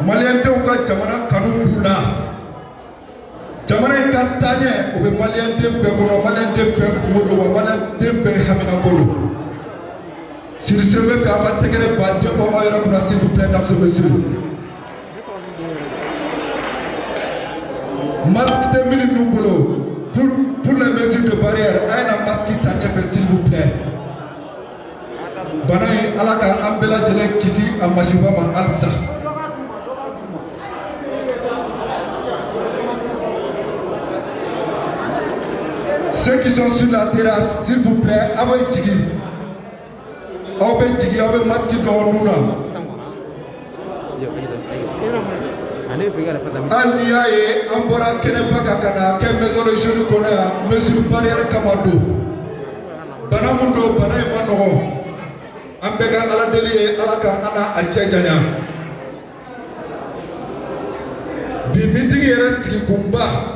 Malien de ka jamana kanu bula jamana ka tanye o be malien de be ko malien de be ko malien de be hamina kolo sur ce me fait avant tegere ba de ko ayra pour s'il vous plaît dames et messieurs masque de minutes nous boulot pour les mesures de barrière ayna masque tanye fait s'il vous plaît banay alaka ambela jele kisi amashiba ma alsa. Ceux qui sont sur la terrasse, s'il vous plaît, avec Tigi. Avec Tigi, avec masque dans Luna. Aliaye, Ambora, Kenepa Kakana, quelle maison de jeu nous connaît, Monsieur Barrière Kamado. Banamundo, Banaï Manoro. Ambega Aladeli, Alaka, Ana, Adjagana. Bimiti Yereski Kumba.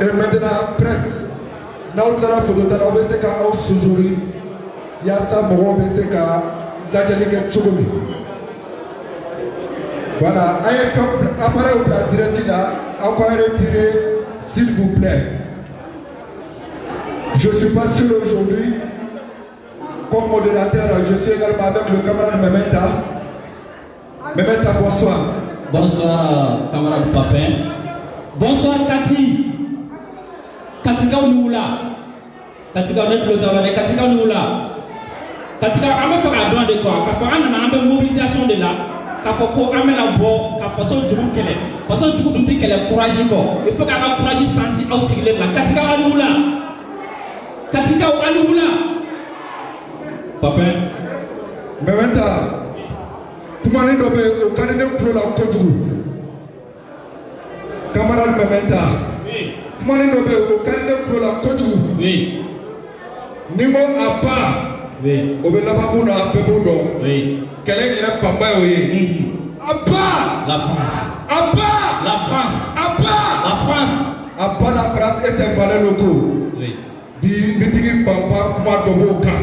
Et maintenant, presse. Nous avons photo de la BCK au Suzuri. Yassa Moro BCK, la déléguée Chogomi. Voilà, appareil au plat direct là, encore retiré, s'il vous plaît. Je suis passé aujourd'hui comme modérateur, je suis également avec le camarade Mementa. Mementa, bonsoir. Bonsoir, camarade Papin. Bonsoir, Cathy. Katika Oula, Katika Oula, Katika Oula, Katika Ame fait la droite de quoi? Kafa ana na ame mobilisation de là, Kafa ko ame la bo, Kafa so du kele, façon du coup douter qu'elle est courageux ko. Il faut qu'elle a courage senti au style là. Katika Oula, Katika Oula. Papa, mais maintenant, tout le monde est au candidat pour la côte. Camarade Mementa. Oui. Comment est-ce que vous avez pour la côte? Oui. Nimo Abba. Oui. Obelababuna Pebodo. Oui. Quel est le papa? Abba. La France. Abba. La France. Abba. La France. Abba la France et ses valeurs locaux. Oui. Bitigi Famba Madoboka.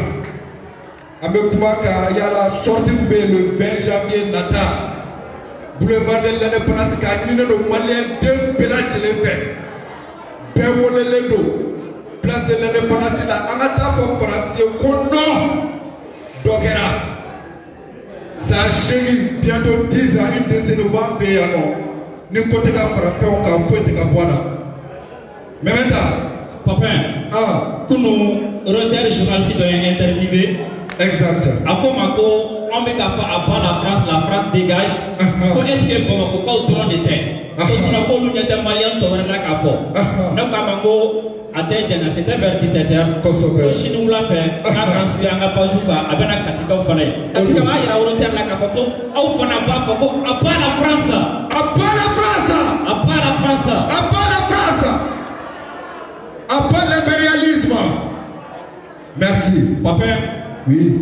Amekumaka Yala sorti le 20 janvier Nata. Boulevard de l'indépendance Kagini le Malien de Bela Djelefé. Place de l'indépendance là, on a fait français qu'on non Dogera. Ça chérit bientôt 10 ans, une décennie au bas pays alors. Nous côté la frappé on a fait des cabois. Mais maintenant, Papa, quand nous retard journaliste doit interviewer. Exact. À comme on met qu'à faire à la France dégage. Quand est-ce que Bamako quand autour de terre? Parce qu'on a pas l'union des Maliens qui ont rien qu'à faire. Donc à Mango à Dejana c'était vers 17h. Le Chine l'a fait. On a transféré on a pas joué à Bena Katika au Fane. Katika ma ira au terme la Kafoko. Au Fana pas Foko. À part la France. À part la France. À part la France. À part la France. À part l'impérialisme. Merci. Papa. Oui.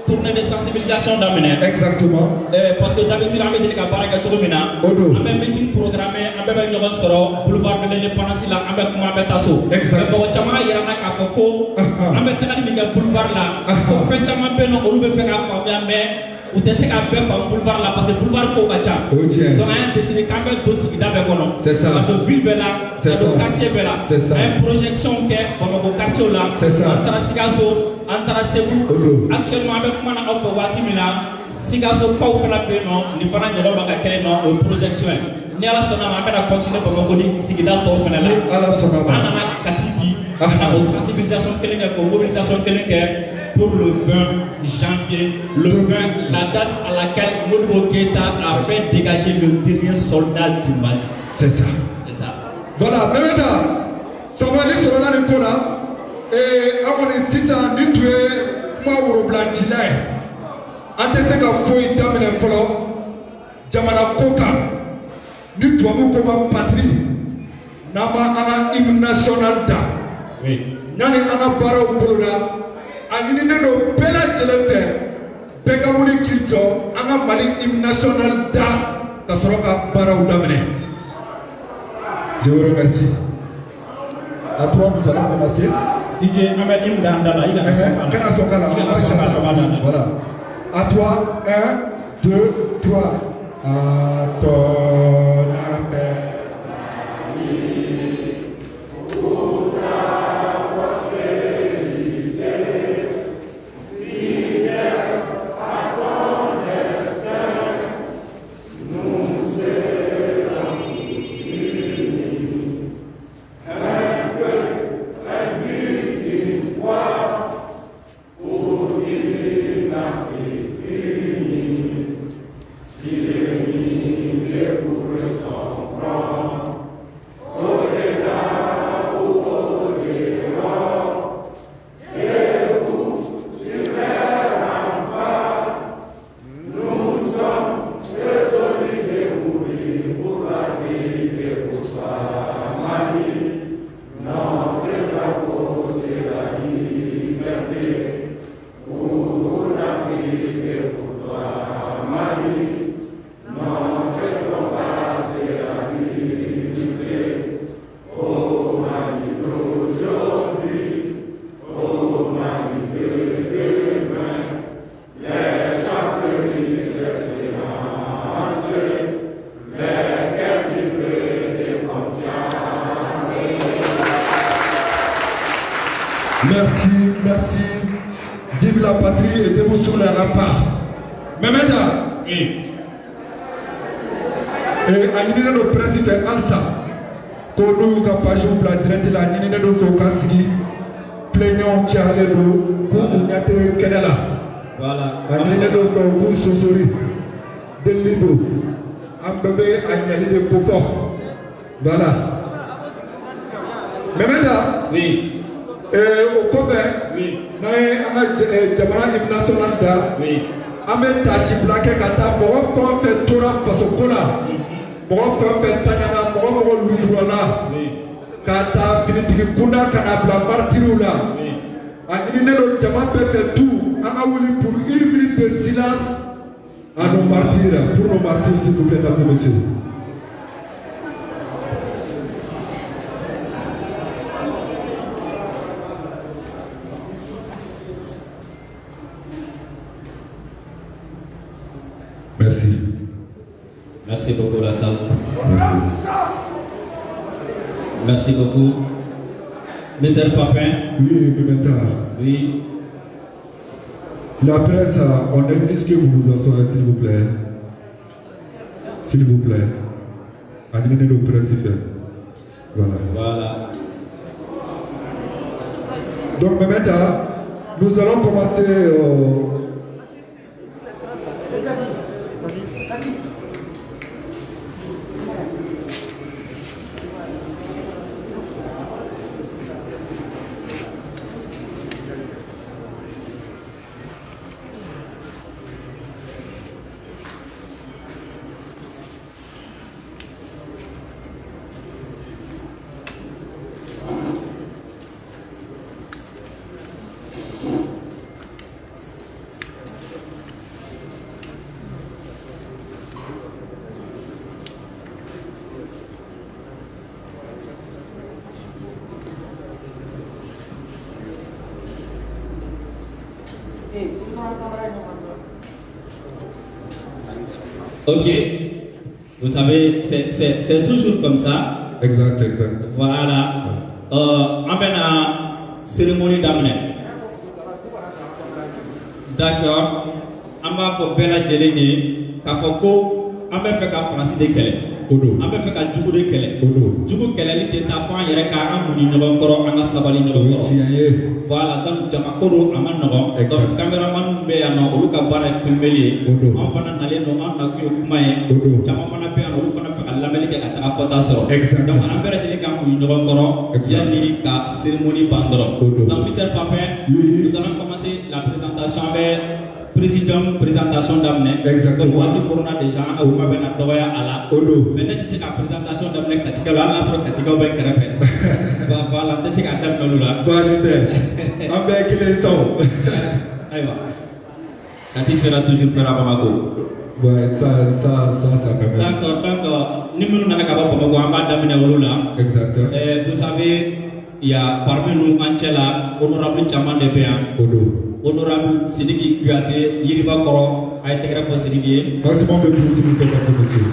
Tournée de sensibilisation d'amener. Exactement. Parce que d'habitude, on a dit que la barre est tournée. On a un meeting programmé, on a un boulevard de l'indépendance, on a un tasso. Exactement. On a un boulevard là. On fait un peu de mais ou te se ka bɛɛ fa boulevard la parce que boulevard ko ka ca. Donc an y'a décidé k'an bɛ don sigida bɛɛ kɔnɔ. C'est ça. Ka don ville bɛɛ la. Ka don quartier bɛɛ la. C'est ça. An ye projection kɛ Bamakɔ quartier la. C'est ça. An taara Sikaso, an taara Segu. Actuellement an bɛ kuma na aw fɛ waati min na Sikaso kaw fana fɛ yen nɔ nin fana ɲɔgɔn bɛ ka kɛ yen nɔ o projection ye. Ni Ala sɔnna ma an bɛna continuer Bamakɔ ni sigida tɔw fana la. Ala sɔnna ma. An nana Kati bi ka na o sensibilisation kelen kɛ k'o mobilisation kelen kɛ. Pour le 20 janvier, le 20, la date à laquelle Modibo Keïta a fait dégager le dernier soldat du Mali. C'est ça. C'est ça. Voilà, maintenant, ça va aller sur la Nicola. Et avant les 6 ans, nous tuons Mauro Blanchina. Ante se ka foyi daminɛ fɔlɔ jamana koka ni tuamu koma patrie nama ana hymne national da nani ana bara boloda agini ne do bela jelefe beka wuli kijo ana mali hymne national da kasoroka bara udamene. Je vous remercie. À toi, nous allons commencer. DJ Ahmed Imdandala, il a voilà. À toi, 1, 2, 3. À ton appel. Merci, merci. Vive la patrie et debout sur les remparts. Memeda. Oui. Et Aninine no principe Alsa. Konou Kapajou la direct la Aninine no Fokasigi. Plaignant Tchalelo. Kounyate Kenela. Voilà. Aninine no Fokou Sosori. Del Libo. Ambebe Agnali de Kofo. Voilà. Memeda. Oui. Au Kofé. Oui. Nous avons Jamana hymne national da. Oui. Ame tashi blake kata mɔgɔ fɛn tora faso ko la mɔgɔ fɛn taɲana mɔgɔ ludurala k'a ta finitigi kunda ka na bila martiriw la a ɲininen don jama bɛɛ fɛ tu an ka wuli pour 1 minute de silence à nos martyrs, pour nos martyrs s'il vous plaît, mesdames et messieurs. Merci. Merci beaucoup, la salle. Merci. Merci beaucoup. Mr. Papin. Oui, Mimeta. Oui. La presse, on exige que vous vous asseyez, s'il vous plaît. S'il vous plaît. Animez nos presse, il fait. Voilà. Voilà. Donc, Mimeta, nous allons commencer. Ok, vous savez, c'est toujours comme ça. Exact, exact. Voilà. En fait, la cérémonie d'amener. D'accord. On va faire belle jelene. Kafoko, on va faire la France de Kélé. On va faire la Djougou de Kélé. Djougou Kélé, il était à fond, il y a un mouni de l'encore, un sabali de l'encore. Voilà, donc Jamakoro, un man donc caméraman béano, ou Lucabara filmé, enfin, on allait nous en accueillir au Kumaye, Jamafana Péan, ou Fana à l'Amérique à la Fotasso. Donc, on va dire qu'il y a un encore, il y a une cérémonie Pandro. Donc, Mr. Papin, nous allons commencer la présentation avec présentation d'amener. Exactement. Donc, on corona déjà, on va bien adorer à la. Maintenant, tu sais la présentation d'amener Katika, là, sur Katika, on va faire. Voilà, tu sais qu'à d'amener là. Bah, j'étais. Avec les sons. Aïe, quand tu feras toujours peur à Bamako. Ouais, ça quand même. Donc, nous n'avons pas Bamako, on va d'amener au là. Exactement. Vous savez, il y a parmi nous, Anchela, honorable Chaman de Béan. Honorable Sidiki Kuate, Yiriba Koro, a été grave au Sidiki. Maximum de plus, s'il vous plaît, monsieur.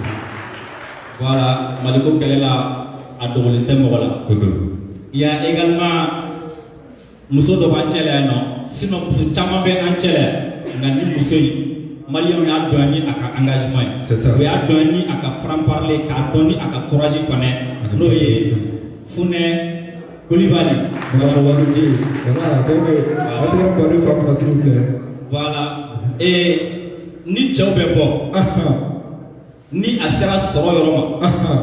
Voilà, Maliko Kelela a donné le thème. Il y a également Mousso de Banchela, non? Sinon, Mousso Chaman Ben Anchela, Nani Moussoui, Malion a donné à engagement. C'est ça. Il a donné à franc-parler, à donné à courage fané. Nous, Founé, Koulibaly. Voilà. Et ni Tchaoubebo, ni Asera Soro Yoroma,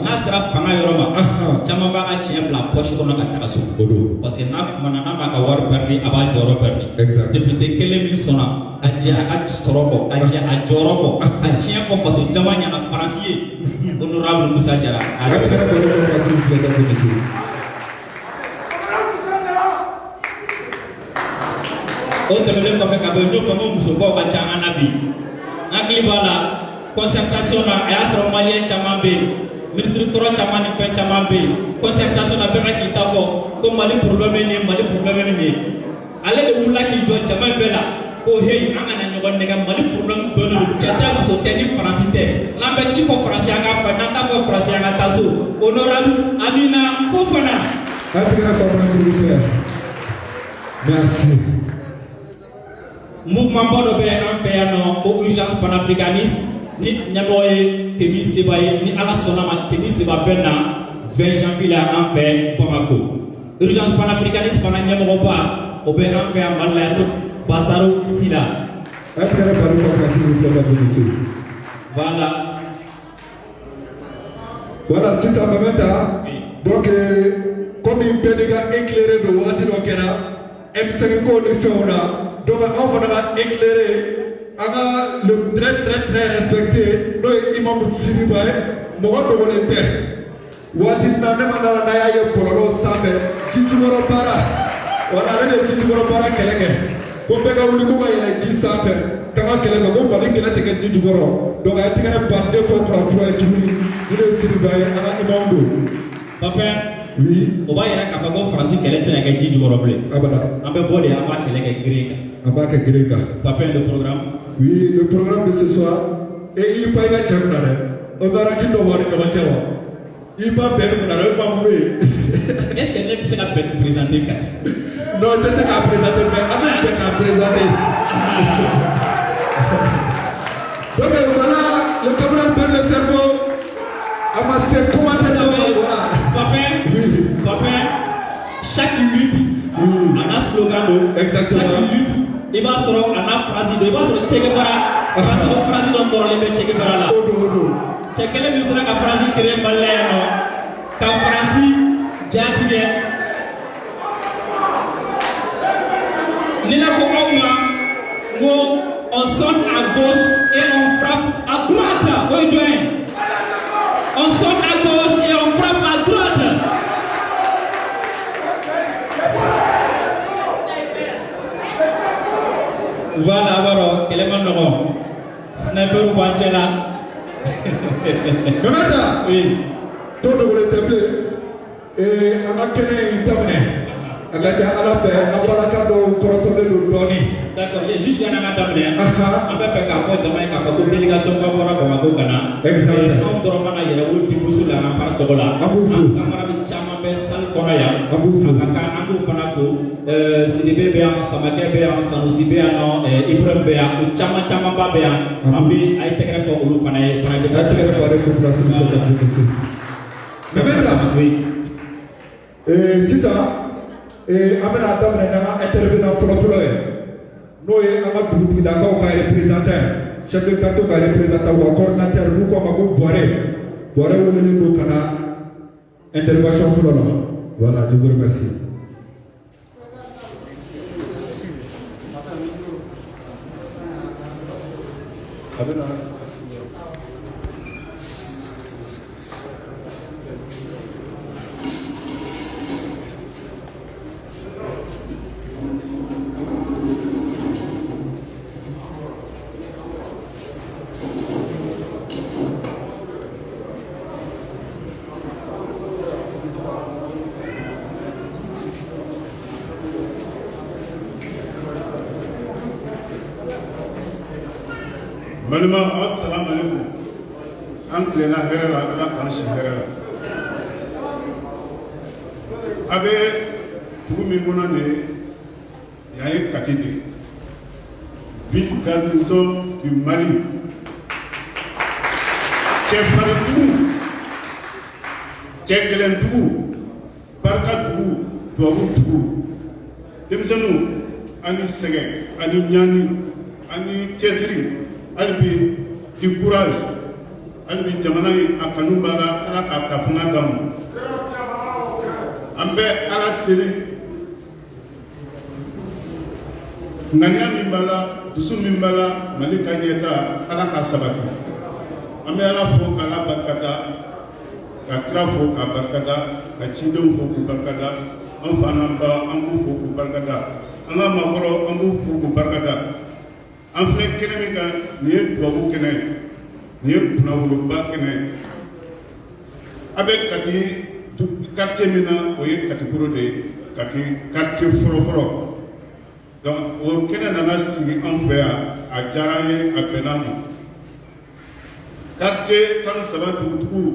Nasera Fanga Yoroma, Chamaba a tient la poche qu'on a Kataraso. Parce que Manana Makawar Perdi, Abajoro Perdi. Député Kelemi Sona, Adja Soroko, Adja Ajoroko, Adja Fofaso, Jamania Francier, honorable Moussa Diara. Autre le fait que nous faisons nous sommes pas en Anabi. Anglibala concertation na asro malien chamambe ministre koro chamani fait chamambe concertation na bema kitafo ko mali problème ni ale de wula ki jo chamambe bela ko hey angana nyogon nega mali problème donu chata so teni français lambe ci ko français nga fa nata ko français nga taso honorable Amina Fofana. Merci. Mouvement Bodobe en fait aux urgences panafricanistes, ni Nyamoye, Kemi Sebaye, ni Alasonama, Kemi Sebabena, 20 janvier en fait Bamako. Urgence panafricaniste pendant Nyamoba, au Ben en fait à Malaya, Bassaro Sila. Voilà. Voilà, si ça me met là. Donc, comme il peut éclairer le Wadi Dokera, M5 de Féona. Donc, on va éclairer le très respecté, le imam Siribaye, Mohamed Volontaire. Wadi Nanamana Naya Polo Sabe, Tijumoro Para, voilà le Tijumoro Para Kelenge. Comme Bega Wuliko, il y a 10 Sabe, Kama Kelenge, bon, Bali Kelenge Tijumoro. Donc, I think I'm par défaut pour employer Juni, il est Siribaye, Ana Imambo. Papa, oui, on va y aller à Kapago Français, qu'elle est un Tijumoro bleu. Abada. On peut boire et avoir Kelenge Grega. Abaka Grega. Papa, le programme. Oui, le programme de ce soir, et il paye la tchamnare. On a dit de voir le Gabachewa. Il va faire le Gabachewa. Est-ce qu'elle n'est pas présenter Kat? Non, je sais qu'à présenter, mais avec qu'à présenter. Donc voilà, le camarade perd le cerveau. Amassé, comment est-ce qu'on voilà? Papa, chaque lutte, on a slogan. Exactement. Chaque lutte. Il va se rendre à la phrase de Che Guevara. Phrase de Dorle Che Guevara là. Che quelle musique la phrase créée par Léno. Quand Francis Jatigé. Nina Kouma, on sonne à gauche et on frappe à droite. Oui, Joël. On sonne à gauche et on frappe à droite. Voilà, voilà, quel est mon nom? Sniper ou Banchela? Mamada, Oui. tout le monde est appelé. Et on a qu'un internet. On a déjà à la fin, on va la carte de contrôler le donné. D'accord, il y a juste un internet. On va faire qu'à faire Jamaïque, à faire délégation pour avoir un Ghana. Exactement. On doit demander à Yahoo du Boussou la part de là. Camarade Chamambe Sal Koraya. Abou Fanafo. Sidibé Béan, Samake Béan, Sanusi Béan, Ibrahim Béan, Chama Chamamba Béan. Ambi a été créé pour Oulu Fanaï. Mais maintenant, c'est ça. Et Amena Adam n'a intervenant pour le nous et Amadou D'accord qui est représentant, chef de canton qui est représentant ou coordinateur, nous comme Abou Boire, ou le niveau Kana, intervention pour le voilà, je vous remercie. Malama assalamu alaikum an kilena hɛrɛ la ala k'an si hɛrɛ la a bɛ dugu min kɔnɔ de yan ye Kati de ville garnison du Mali cɛfarin dugu cɛgɛlɛn dugu barika dugu tubabu dugu denmisɛnninw ani sɛgɛn ani ɲani ani cɛsiri halibi di courage halibi jamana in a kanu b'a la ala k'a ta fanga d'an ma an bɛ ala deli ŋaniya min b'a la dusu min b'a la Mali ka ɲɛta ala k'a sabati an bɛ ala fo k'ala barikada ka kira fo k'a barikada ka cidenw fo k'u barikada an fa n'an ba an b'u fo k'u barikada an ka maakɔrɔ an b'u fo k'u barikada an filɛ kɛnɛ min kan nin ye dubabu kɛnɛ nin ye kunnawoloba kɛnɛ a bɛ Kati quartier min na o ye Katikoro de ye Kati quartier fɔlɔfɔlɔ donc o kɛnɛ nana sigi an fɛ yan a diyara an ye a bɛnna ma quartier 13 dugutigiw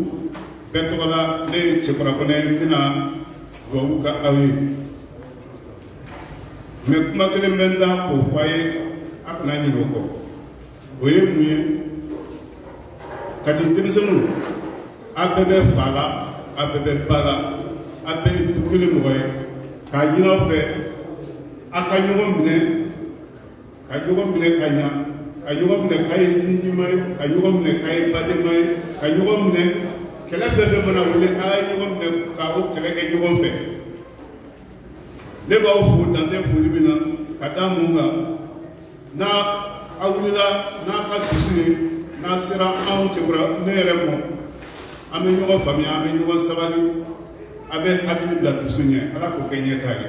bɛɛ tɔgɔ la ne ye Cɛkura Kɔnɛ n bɛna dubabu ka aw ye mais kuma kelen bɛ n da k'o fɔ a ye a kana ɲinɛ o kɔ o ye mun ye Kati denmisɛnninw a bɛɛ bɛ fa la a bɛɛ bɛ ba la a bɛɛ ye du kelen mɔgɔ ye k'a ɲini aw fɛ a ka ɲɔgɔn minɛ ka ɲɔgɔn minɛ ka ɲa ka ɲɔgɔn minɛ k'a ye sinjima ye ka ɲɔgɔn minɛ k'a ye badenma ye ka ɲɔgɔn minɛ kɛlɛ bɛɛ bɛ mana wuli a ye ɲɔgɔn minɛ ka o kɛlɛ kɛ ɲɔgɔn fɛ ne b'aw fo dantɛ foli min na ka da mun kan n'a a wulila n'a ka dusu ye n'a sera anw Cɛkura ne yɛrɛ mɔ an bɛ ɲɔgɔn faamuya an bɛ ɲɔgɔn sabali a bɛ hakili bila dusu ɲɛ ala k'o kɛ ɲɛta ye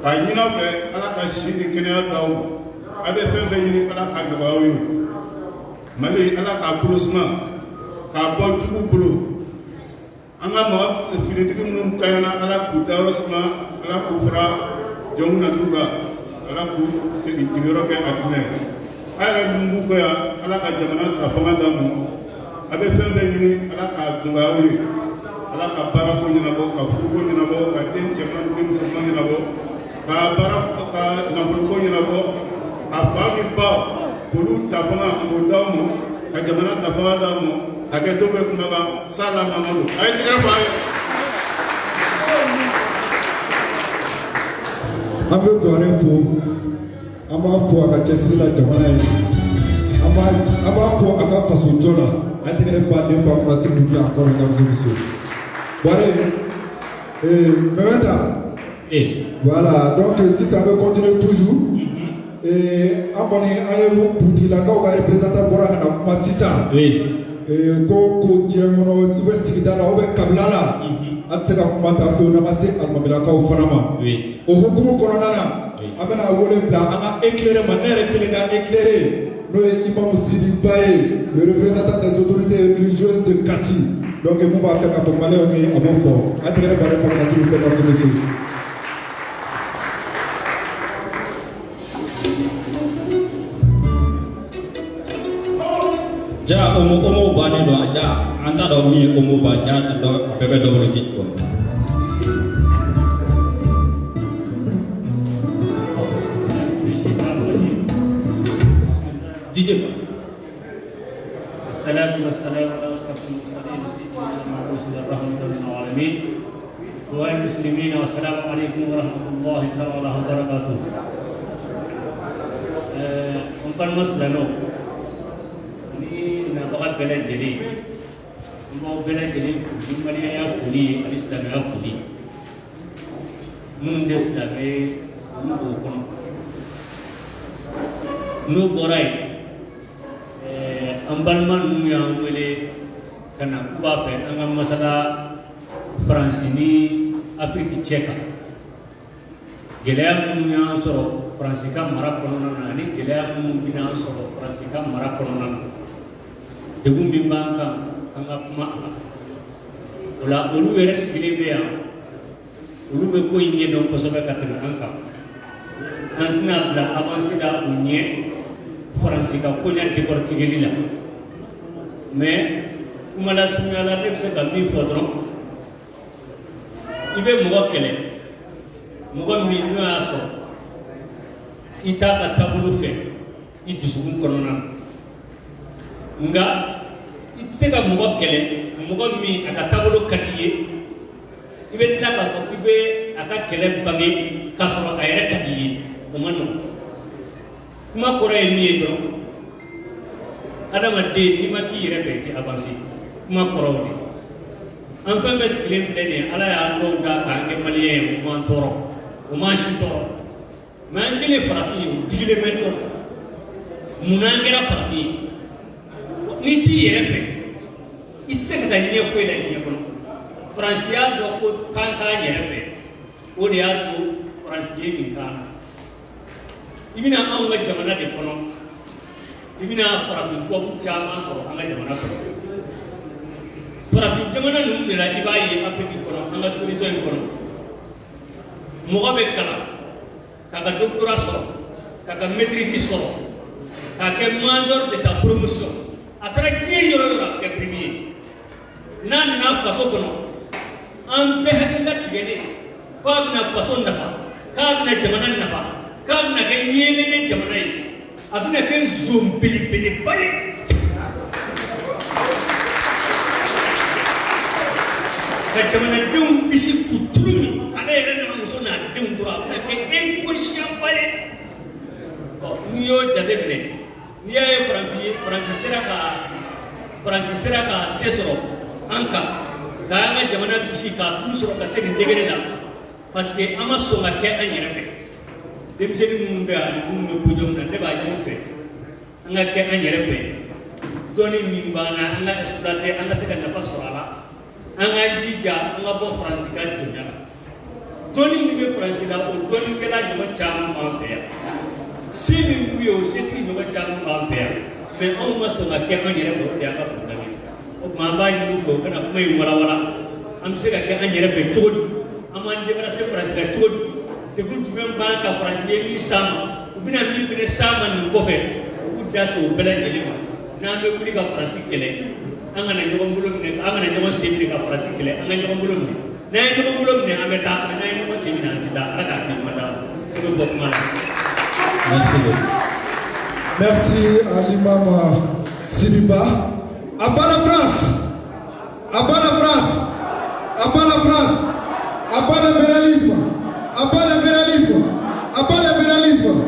k'a ɲini aw fɛ ala ka si ni kɛnɛya d'aw ma a bɛ fɛn fɛn ɲini ala k'a nɔgɔya aw ye Mali ala k'a bolo suma k'a bɔ jugu bolo an ka mɔgɔ finitigi minnu tanyana ala k'u dayɔrɔ suma ala k'u fara jɔnw na t'u kan ala k'u jigiyɔrɔ kɛ a dinɛ a yɛrɛ min b'u kɔ yan ala ka jamana ta fanga d'an ma a bɛ fɛn fɛn ɲini ala k'a nɔgɔya aw ye ala ka baarako ɲɛnabɔ ka furuko ɲɛnabɔ ka den cɛman den musoman ɲɛnabɔ ka baara ka nafoloko ɲɛnabɔ ka fa ni ba k'olu ta fanga k'o d'aw ma ka jamana ta fanga d'aw ma hakɛto bɛ kuma kan Sala Mamadu a ye tigɛ fɔ a ye. an bɛ Buhari fo an b'a fɔ a ka cɛsiri la jamana ye an b'a fɔ a ka faso jɔ la an tɛgɛrɛ baden fa kuna se mun kɛ encore mesdames et messieurs Buhari Memeta voilà donc sisan an bɛ continuer toujours an kɔni an ye dugutigilakaw ka représentant bɔra ka na kuma sisan ko diɲɛ kɔnɔ u bɛ sigida la u bɛ kabila la a tɛ se ka kuma ta fo n'an ma se alimamilakaw fana ma o hukumu kɔnɔna na an bɛna wele bila an ka éclairer ma ne yɛrɛ kelen ka éclairer n'o ye Imam Sidi Ba ye le représentant des autorités religieuses de Kati donc mun b'a fɛ k'a fɔ maliyɛnw ye a b'o fɔ an tɛgɛrɛ baara fɔ ka na s'il vous plaît mesdames et messieurs. Ja omo banen do ja anta do mi omo ba ja do bebe do lo jit ko DJ Assalamu wassalamu ala ashrafil mursalin sayyidina Muhammadin rahmatan lil alamin wa muslimin wa assalamu alaikum wa rahmatullahi ta'ala wa barakatuh umpan muslimo bakat bela jadi mau bela jadi Maria ya kuli al-Islam ya kuli mun Islam nu borai ambalman nu ya wele kana kuba fe anga masala francini afrique tchèque gelea nu ya soro francika mara kono na ni gelea nu bina soro francika mara kono na degum bimbanga anga kuma ola olu yɛrɛ sigilen bɛ yan olu bɛ ko in ɲɛdɔn kosɛbɛ ka tɛmɛ an kan an tɛna bila avancé da u ɲɛ faransi ka koɲa décortiqueli la mais kuma lasurunya la ne bɛ se ka min fɔ dɔrɔn i bɛ mɔgɔ kɛlɛ mɔgɔ min n'o y'a sɔrɔ i t'a ka taabolo fɛ i dusukun kɔnɔna na nka i tɛ se ka mɔgɔ kɛlɛ mɔgɔ min a ka taabolo ka di ye i bɛ tila k'a fɔ k'i bɛ a ka kɛlɛ bange k'a sɔrɔ a yɛrɛ ka di ye o ma nɔgɔn kuma kɔrɔ ye min ye dɔrɔn adamaden n'i ma k'i yɛrɛ fɛ i tɛ avancer kuma kɔrɔw de an fɛn bɛɛ sigilen filɛ nin ye ala y'a dɔw da k'an kɛ maliyɛn ye o m'an tɔɔrɔ o m'an si tɔɔrɔ mais an kɛlen farafin ye o digilen bɛ dɔ munna an kɛra farafin ye n'i t'i yɛrɛ fɛ i tɛ se ka taa ɲɛ foyi la diɲɛ kɔnɔ faransi y'a dɔn ko kan t'a yɛrɛ fɛ o de y'a to faransi ye nin kan na i bɛna anw ka jamana de kɔnɔ i bɛna farafin tubabu caman sɔrɔ an ka jamana kɔnɔ farafin jamana ninnu de la i b'a ye afiriki kɔnɔ an ka solution in kɔnɔ mɔgɔ bɛ kalan k'a ka doctorat sɔrɔ k'a ka maîtrise sɔrɔ k'a kɛ major de sa promotion a taara diɲɛ yɔrɔ yɔrɔ a kɛ premier n'a nana faso kɔnɔ an bɛɛ hakilila tigɛlen k'a bɛna faso nafa k'a bɛna jamana nafa k'a bɛna kɛ yeelelen jamana ye a bɛna kɛ zon belebeleba ye ka jamanadenw bisi k'u turu min ale yɛrɛ n'a muso n'a denw tora a bɛna kɛ inconscient ba ye n'i y'o jateminɛ n'i y'a ye faransi sera ka se sɔrɔ an kan k'an ka jamana bisi k'a tulu sɔrɔ ka se nin degré la parce que an ma sɔn ka kɛ an yɛrɛ fɛ denmisɛnnin minnu bɛ yan ani minnu bɛ podium na ne b'a ɲini u fɛ an ka kɛ an yɛrɛ fɛ dɔnni min b'an na an ka exploiter an ka se ka nafa sɔrɔ a la an ka jija an ka bɔ faransi ka jɔnya la dɔnni min bɛ faransi la o dɔnnikɛla ɲɔgɔn caman b'an fɛ yan se min b'u ye o setigi ɲɔgɔn caman b'an fɛ yan mais anw ma sɔn ka kɛ an yɛrɛ fɛ o de y'an ka problème ye o tuma an b'a ɲini u fɛ u kana kuma in walawala an bɛ se ka kɛ an yɛrɛ fɛ cogo di an b'an débarrasser faransi la cogo di degun jumɛn b'an kan faransi ye min s'a ma u bɛna min fɛnɛ s'a ma nin kɔfɛ u k'u da se o bɛɛ lajɛlen ma n'an bɛ wuli ka faransi kɛlɛ an kana ɲɔgɔn bolo minɛ an kana ɲɔgɔn sen minɛ ka faransi kɛlɛ an ka ɲɔgɔn bolo minɛ n'an ye ɲɔgɔn bolo minɛ an bɛ taa n'an ye ɲɔgɔn sen minɛ an tɛ taa ala k'a di ma taa e bɛ bɔ kuma la. Merci à l'imam Sidiba. À bas la France, à bas la France, à bas la France, à bas l'impérialisme, à bas l'impérialisme, à bas l'impérialisme.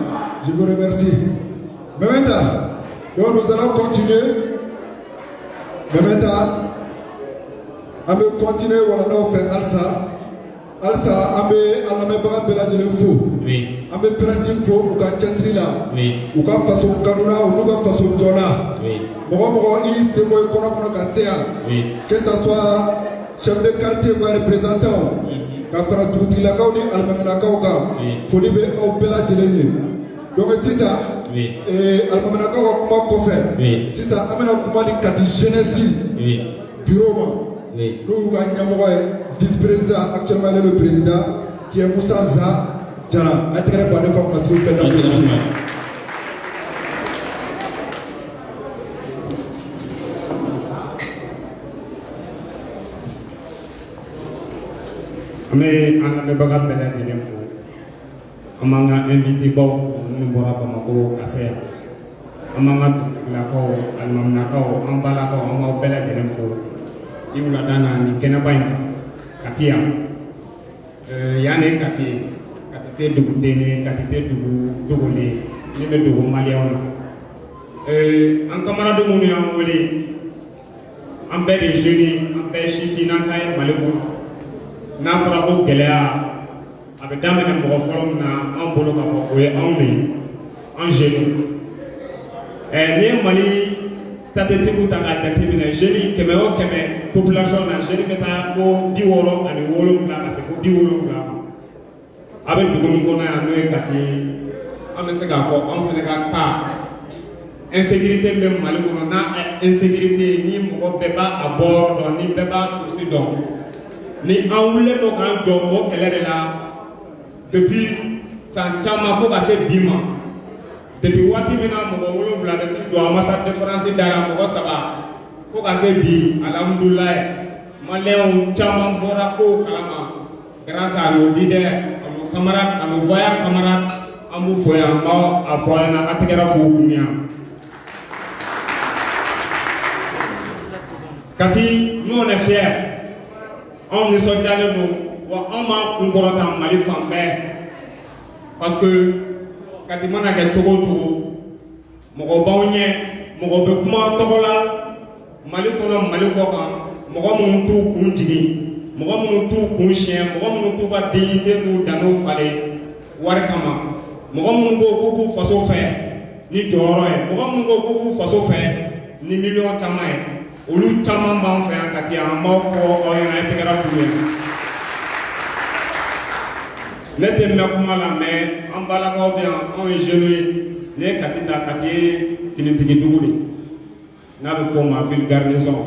Je vous remercie. Mais maintenant, donc nous allons continuer. Mais maintenant, on va continuer, voilà, on fait Alsa. Alsa, on va faire de l'info. Oui. On va principe pour qu'on chasserie là. Oui. Ou qu'on fasse un canona ou qu'on fasse un jona. Oui. C'est moi qu'on a oui. Que ce soit chef de quartier ou représentant. Quand on a tout dit la cause, on a faut dire au Bella Djeleni. Donc c'est ça. Oui. Et on a comment faire. Oui. C'est ça. On a comment dire Kati Genesi. Oui. Bureau. Oui. Nous avons vice-président actuellement le président qui est Moussa Za Djara. Un très bon effort parce que vous faites mais an lamɛnbaga bɛɛ lajɛlen fo an b'an ka invité baw minnu bɔra Bamako ka se yan an b'an ka dugulakaw alimaminakaw an balakaw an b'aw bɛɛ lajɛlen fo i wulada na nin kɛnɛba in kan Kati yan yanni Kati tɛ dugu den ye Kati tɛ dugu dogolen ne bɛ dogo maliyɛnw na an camarade minnu y'an wele an bɛɛ de jeunes an bɛɛ sifinnaka ye Mali kɔnɔ n'a fɔra ko gɛlɛya a bɛ daminɛ mɔgɔ fɔlɔ min na an bolo k'a fɔ o ye anw de ye an jeunes n'i ye Mali statistique ta ka jateminɛ jeune kɛmɛ o kɛmɛ population na jeune bɛ taa ko 67 ka se fo 70 a bɛ dugu min kɔnɔ yan n'o ye Kati ye an bɛ se k'a fɔ anw fana ka cas insécurité bɛ Mali kɔnɔ n'a insécurité ni mɔgɔ bɛɛ b'a a bɔyɔrɔ dɔn ni bɛɛ b'a source dɔn ni an wulilen don k'an jɔ o kɛlɛ de la depuis san caman fo ka se bi ma depuis waati min na mɔgɔ 7 bɛ t'i jɔ ambassade de France da la mɔgɔ 3 fo ka se bi alhamdulilayi maliyɛnw caman bɔra kow kalama grâce à nos leaders à nos camarades à nos voyants camarades an b'u fɔ yan n b'a fɔ an ɲɛna a tɛgɛra fo kun yan. Kati, nous on est fiers, on nisɔndiyalen don wa an b'an kun kɔrɔta Mali fan bɛɛ parce que Kati mana kɛ cogo o cogo mɔgɔ b'anw ɲɛ mɔgɔ bɛ kuma tɔgɔ la Mali kɔnɔ Mali kɔ kan mɔgɔ minnu t'u kun jigin mɔgɔ minnu t'u kun siɲɛ mɔgɔ minnu t'u ka dignité n'u danbew falen wari kama mɔgɔ minnu ko k'u b'u faso fɛ ni jɔyɔrɔ ye mɔgɔ minnu ko k'u b'u faso fɛ ni miliyɔn caman ye. Olu caman b'an fɛ yan Kati an b'aw fɔ aw ɲɛna a tɛgɛra f'u ye ne tɛ mɛn kuma la mais an balakaw bɛ yan anw ye jeunes ye ne ye Kati ta Kati ye finitigi dugu de n'a bɛ fɔ o ma ville garnison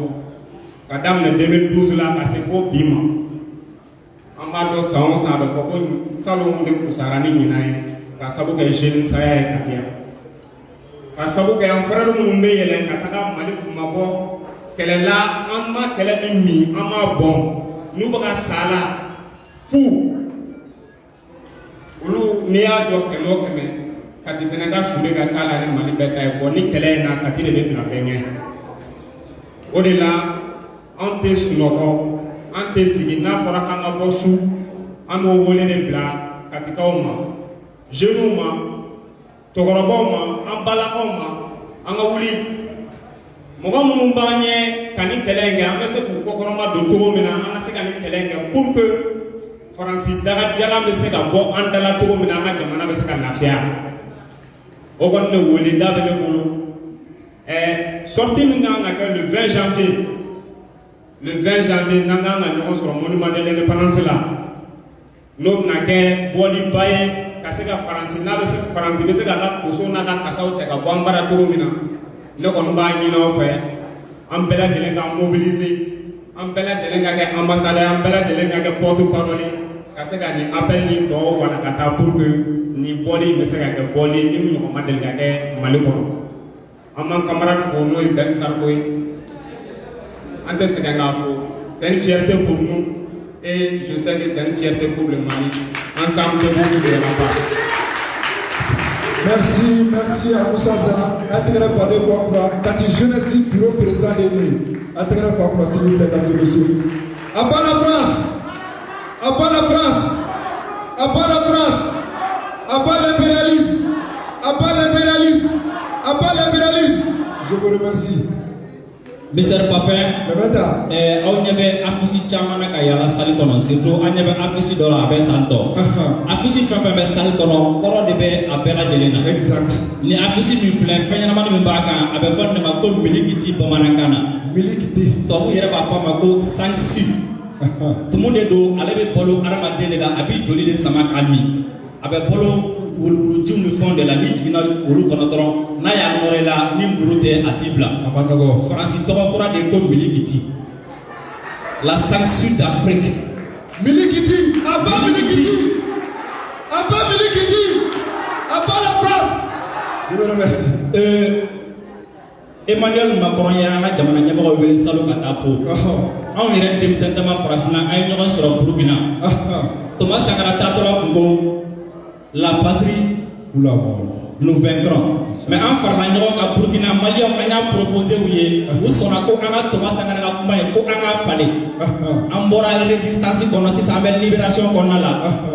ka daminɛ 2012 la ka se fo bi ma an b'a dɔn san o san a bɛ fɔ ko salon de kusara ni ɲinan ye ka sabu kɛ jeune saya ye Kati yan ka sabu kɛ an frère minnu bɛ yɛlɛn ka taga Mali kumabɔ kɛlɛ la an ma kɛlɛ min an ma bɔn n'u bɛ ka sa la fu olu n'i y'a jɔ kɛmɛ o kɛmɛ Kati fana ka su de ka ca la ni Mali bɛɛ ta ye bon ni kɛlɛ in na Kati de bɛ bila bɛɛ ɲɛ o de la an tɛ sunɔgɔ an tɛ sigi n'a fɔra k'an ka bɔ su an b'o wele de bila Katikaw ma jeunes ma cɛkɔrɔbaw ma an balakaw ma an ka wuli. Mɔgɔ minnu b'an ɲɛ ka ni kɛlɛ in kɛ an bɛ se k'u kɔkɔrɔma don cogo min na an ka se ka ni kɛlɛ in kɛ pour que Faransi dagajalan bɛ se ka bɔ an dala cogo min na an ka jamana bɛ se ka lafiya o kɔni de weleda bɛ ne bolo sortie min kan ka kɛ le 20 janvier n'an kan ka ɲɔgɔn sɔrɔ monument de l'indépendance la n'o bɛna kɛ bɔliba ye ka se ka Faransi bɛ se ka ka koso n'a ka kasaw cɛ ka bɔ an bara cogo min na. Ne kɔni b'a ɲini aw fɛ an bɛɛ lajɛlen ka mobiliser an bɛɛ lajɛlen ka kɛ ambassadeur an bɛɛ lajɛlen ka kɛ porte-parole ka se ka nin appel ni tɔw walakata pour que nin bɔli in bɛ se ka kɛ bɔli ye min ɲɔgɔn ma deli ka kɛ Mali kɔnɔ an b'an camarade fo n'o ye Ben Sarko ye an tɛ sɛgɛn k'a fo c'est une fierté pour nous et je sais que c'est une fierté pour le Mali ensemble de vous de la part. Merci à Moussaza. Intégré par les voix Kati Jeunesse, bureau président de l'année. Intégré par le s'il vous plaît, dames et messieurs. À bas la France, à bas la France, à bas la France, à bas l'impérialisme, à bas l'impérialisme, à bas l'impérialisme. Je vous remercie. Mr. Papin, aw ɲɛ bɛ affiche caman na ka yala salle kɔnɔ surtout an ɲɛ bɛ affiche dɔ la a bɛ tan tɔ affiche fɛn fɛn bɛ salle kɔnɔ kɔrɔ de bɛ a bɛɛ lajɛlen na exact ni affiche min filɛ fɛn ɲɛnamani min b'a kan a bɛ fɔ nin de ma ko milikiti bamanankan na milikiti tubabu yɛrɛ b'a fɔ a ma ko sanction tumu de don ale bɛ balo adamaden de la a bɛ joli de sama ka min a bɛ balo wuluwulujiw ni fɛnw de la n'i jiginna olu kɔnɔ dɔrɔn n'a y'a nɔrɔ i la ni muru tɛ a t'i bila a ma nɔgɔ Faransi tɔgɔ kura de ye ko milikiti la sanction d'Afrique milikiti a ba milikiti a ba milikiti a ba la France je vous remercie Emmanuel Macron ye an ka jamana ɲɛmɔgɔ wele salo ka taa po anw yɛrɛ denmisɛn dama farafinna an ye ɲɔgɔn sɔrɔ Burukina Thomas Sankara taatɔla kun ko la patrie nous vaincrons mais an farala ɲɔgɔn kan Burukina maliyɛnw an y'a proposé u ye u sɔnna ko an ka Thomas Sankara ka kuma ye ko an ka falen an bɔra résistance kɔnɔ sisan an bɛ libération kɔnɔna la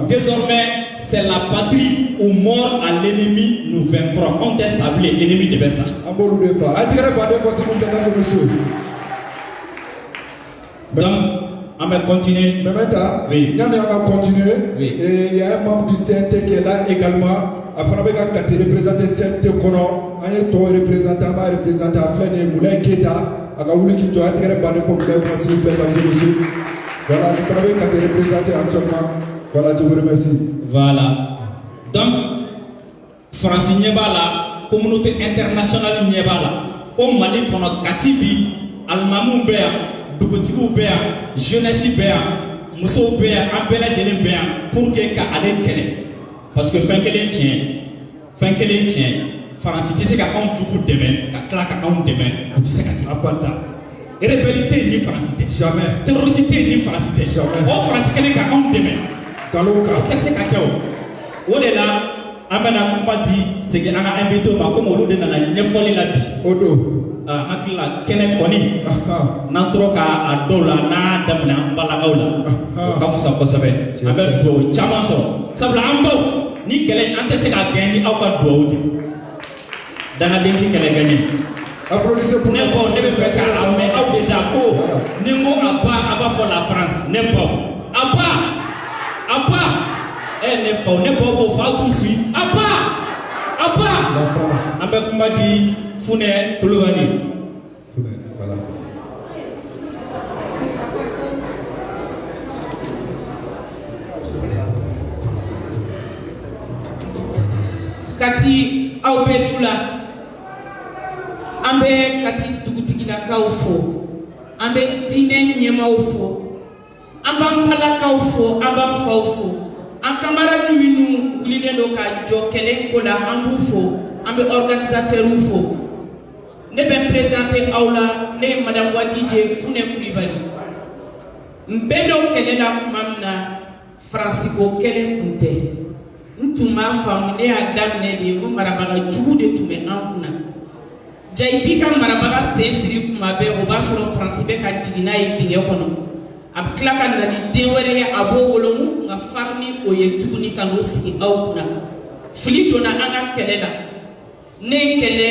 désormais c'est la patrie ou mort à l'ennemi nous vaincrons anw tɛ sa bilen ennemi de bɛ sa an b'olu de fa a tigɛra baden fɔ s'il vous plaît mesdames et messieurs donc On va continuer. Mais maintenant, Oui. on va continuer. Oui. Et il y a un membre du CNT qui est là également. Après, on va représenter CNT Kono. On est ton représentant, ma représentant, Flène Moulin Keta. On va vous dire qu'il doit être banné pour vous, s'il vous plaît, monsieur. Voilà, nous allons représenter actuellement. Voilà, je vous remercie. Voilà. Donc, France Nyebala, communauté internationale Nyebala, comme Mali kono Katibi, Almamou Béa, Dugotikou Béa, Jeunesse Béa, Mousso Béa, Ambela Djelen Béa, pour que ka ale kele. Parce que fin kele tient, France tu sais ka on djukou demain, ka klaka on demain, tu sais ka ki apanda. Rébellité ni francité, jamais. Terrorité ni francité, jamais. Oh France kele ka on demain. Kaloka. Qu'est-ce que kakao? Olela, amena kumati, c'est que anga invité ma comme on donne la nyefoli la bi. Odo. Hakila kene koni. Nantroka adola na damna mbala aula. Kafusa kosabe. Abe do chamanso. Sabla ambo ni kele ante se ka gagner au ka do outi. Dana denti kele gagner. Applaudissez pour N'est pas ne peut ka ame au de dako. Ningo aba for la France. N'est pas. Apa, ne faut ne pas pour faire tout suite. Apa, la France. avec moi dit Fune Koulouani. Voilà. Kati Aubedula, Ambe Kati Dugutigila Kaufo, Ambe Tine Nyemaufo. Ambam pala kaufo, ambam faufo. An camarade nous voulons le cas Jokele Kola Ambufo, ambe organisateur Ufo. Ne ben présenter Aula, ne Madame Wadije Fune Koulibaly. Mbedo kele la kumamna Francisco kele kunte. Ntuma famune Adam ne de marabaga jugu de tume ankuna. Jaibika marabaga sesiri kumabe obasoro Francisco ka jigina e dige kono. Abklaka na di dewere ya abo wolomu nga farmi oye tuguni kano sigi aukuna fili dona anga kelela ne kele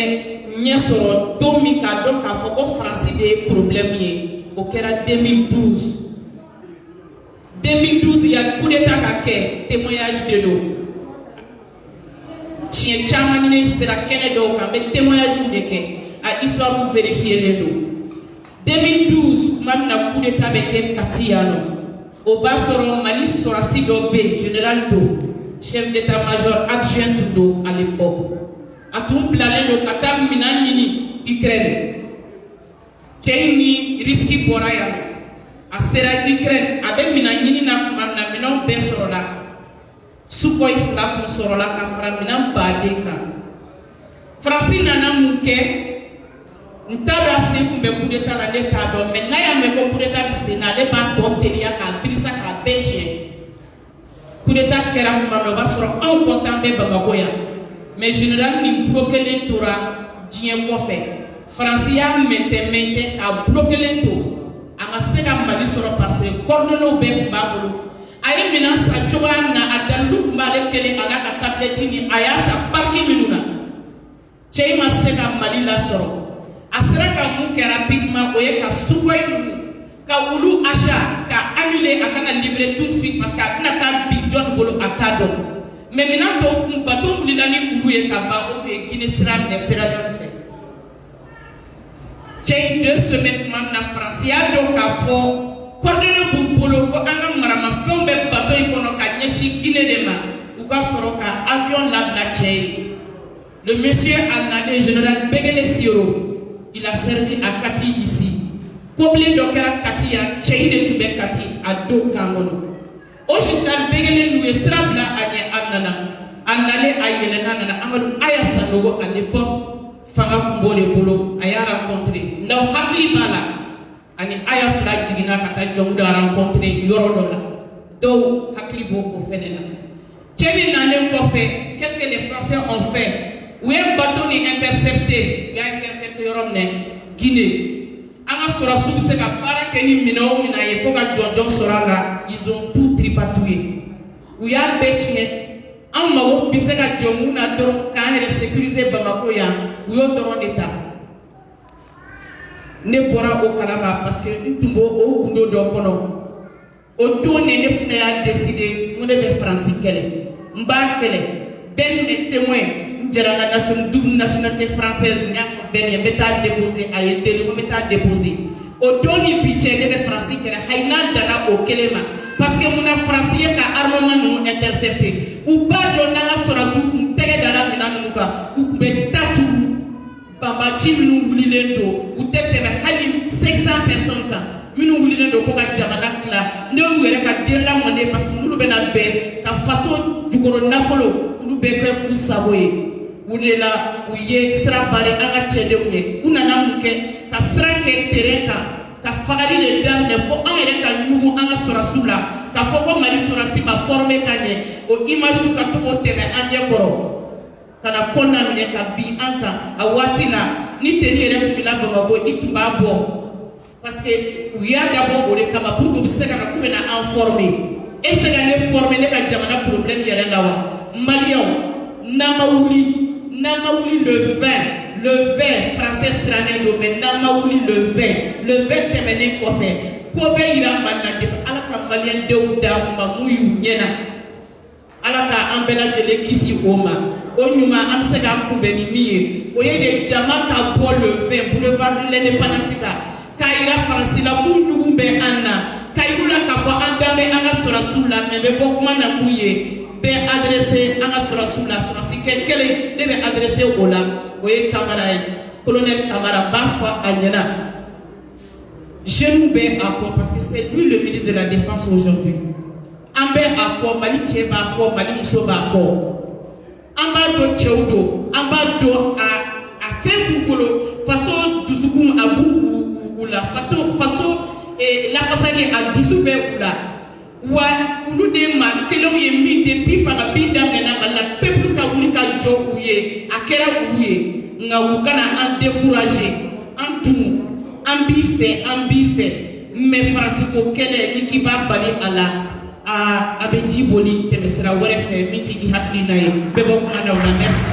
nyesoro domi ka do ka fo ko France de problème ye o kera 2012 ya coup d'état ka ke témoignage de do tien chama ni sera kene do ka be témoignage de ke a histoire vous vérifier les do 2012, Mamna coup d'état avec Katiano. Au Bassoro, Mali Sorasi Dobe, général Do, chef d'état-major adjoint Do à l'époque. A tout plané le Katam Minanini, Ukraine. Kéni risque Boraya. A Sera Ukraine, avec Minanini na Mamna Minon Besorola. Sukoy Flap Sorola Kafra Minan Badeka. Francine Nana Mouke. Ntaba se kumbe coup d'état na l'état do mais na ya me ko coup d'état se na le ba do teria ka brisa ka beche coup d'état kera kuma no basoro en content be Bamako ya mais général ni bloquer les tora dien ko fait francia mente a bloquer les to anga se ka mali soro parce que coordonner be babolo ay minance a joga na adalu mbale kele ana ka tablette ni aya sa parki minuna chey ma se ka mali la soro asera ka mun kɛra rapidement o ye ka sukoy ka wulu achat ka annuler a kana livrer tout de suite parce que a bɛna taa big john bolo a t'a dɔn mais minɛn tɔw kun bateau wulila ni wulu ye ka ban o tun ye Guinée sira minɛ sira dɔ fɛ cɛ 2 semaines tuma min na France y'a dɔn k'a fɔ coordonnées b'u bolo ko an ka maramafɛnw bɛ bateau in kɔnɔ ka ɲɛsin Guinée de ma u ka sɔrɔ ka avion labila cɛ ye le monsieur Alnane général Begele Sioro. Il a servi à Kati ici. Combien de Kati a Tchaï de Toubé Kati à Do Kamono. Aujourd'hui, Begele nous est Srabla à Nana. Anale à Yelena Nana Amadou Aya Sanogo à l'époque. Fara Kumbo le Bolo, Aya rencontré. Now Hakli Bala. Ani Aya Fla Jigina Kata Djongda a rencontré Yorodola. Do Hakli Bo au Fénéla. Tchaï Nane Kofé, qu'est-ce que les Français ont fait? Où est le bateau intercepté? Il y a intercepté Guinée. Anga sora subi se ka para keni minao mina ye foka jonjon sora la, ils ont tout tripatouillé. Où y'a bétié, en mawo bise ka jongu na doro ka sécuriser Bamako ya, où y'a doro d'état. Ne bora au Kalama parce que ntumbo au kundo do kono. O don ne fana y'a décidé mun de bɛ Faransi kɛlɛ n b'a kɛlɛ bɛɛ bɛ témoin n jɛra n ka double nationalité française n y'a fɔ bɛɛ ye n bɛ taa déposer a ye délai n bɛ taa déposer o don ni bi cɛ ne bɛ Faransi kɛlɛ hali n'a danna o kelen ma parce que munna Faransi ye ka armement ninnu intercepté u b'a dɔn n'an ka sɔrɔsiw kun tɛgɛ dara minɛn ninnu kan u tun bɛ datugu banbaci minnu wulilen don u tɛ tɛmɛ hali 500 personnes kan. Minnu wulilen don ko ka jamana tila ne y'u yɛrɛ ka den lamɔden parce que olu bɛna bɛn ka faso jukɔrɔ nafolo olu bɛɛ kɛ u sago ye u de la u ye sira bari an ka cɛdenw ye u nana mun kɛ ka sira kɛ terrain kan ka fagali de daminɛ fo an yɛrɛ ka ɲugu an ka sɔrɔsiw la k'a fɔ ko Mali sɔrɔsi ma former ka ɲɛ o image ka to k'o tɛmɛ an ɲɛ kɔrɔ ka na ko laminɛ ka bin an kan a waati la ni teni yɛrɛ tun bila Bamako i tun b'a bɔ. Parce que u y'a dabɔ o de kama pour que u bɛ se ka na k'u bɛna an former e bɛ se ka ne former ne ka jamana problème yɛrɛ la wa Maliens n'an ma wuli le 20 français siranlen don mais n'an ma wuli le 20 tɛmɛnen kɔfɛ ko bɛ yira Mali la de Ala ka Malien denw d'a ma mun y'u ɲɛna Ala ka an bɛɛ lajɛlen kisi o ma o ɲuman an bɛ se k'an kunbɛn ni min ye o ye de jama ka bɔ le 20 boulevard de l'Indépendance kan. K'a yira Faransi la k'u ɲugun bɛ an na k'a yir'u la k'a fɔ an danbɛ an ka sɔrɔsiw la mais bɛ bɔ kuma na mun ye bɛ adressé an ka sɔrɔsiw la sɔrɔsi kelen ne bɛ adressé o la o ye Kamara ye colonel Kamara b'a fɔ a ɲɛna jeunes bɛ a kɔ parce que c'est lui le ministre de la défense aujourd'hui an bɛ a kɔ Mali cɛ b'a kɔ Mali muso b'a kɔ an b'a dɔn cɛw don an b'a dɔn a fɛn b'u bolo faso dusukun a b'u la faso lafasali a dusu bɛ u la wa olu de maa kelenw ye min depuis fanga bin daminɛna Mali la peuple ka wuli ka jɔ u ye a kɛra olu ye nka u kana an décourager an tunu an b'i fɛ mais Faransi ko kɛlɛ ni k'i b'a bali a la a bɛ ji boli tɛmɛsira wɛrɛ fɛ min tɛ i hakilina ye bɛɛ bɔ kuma na o la merci.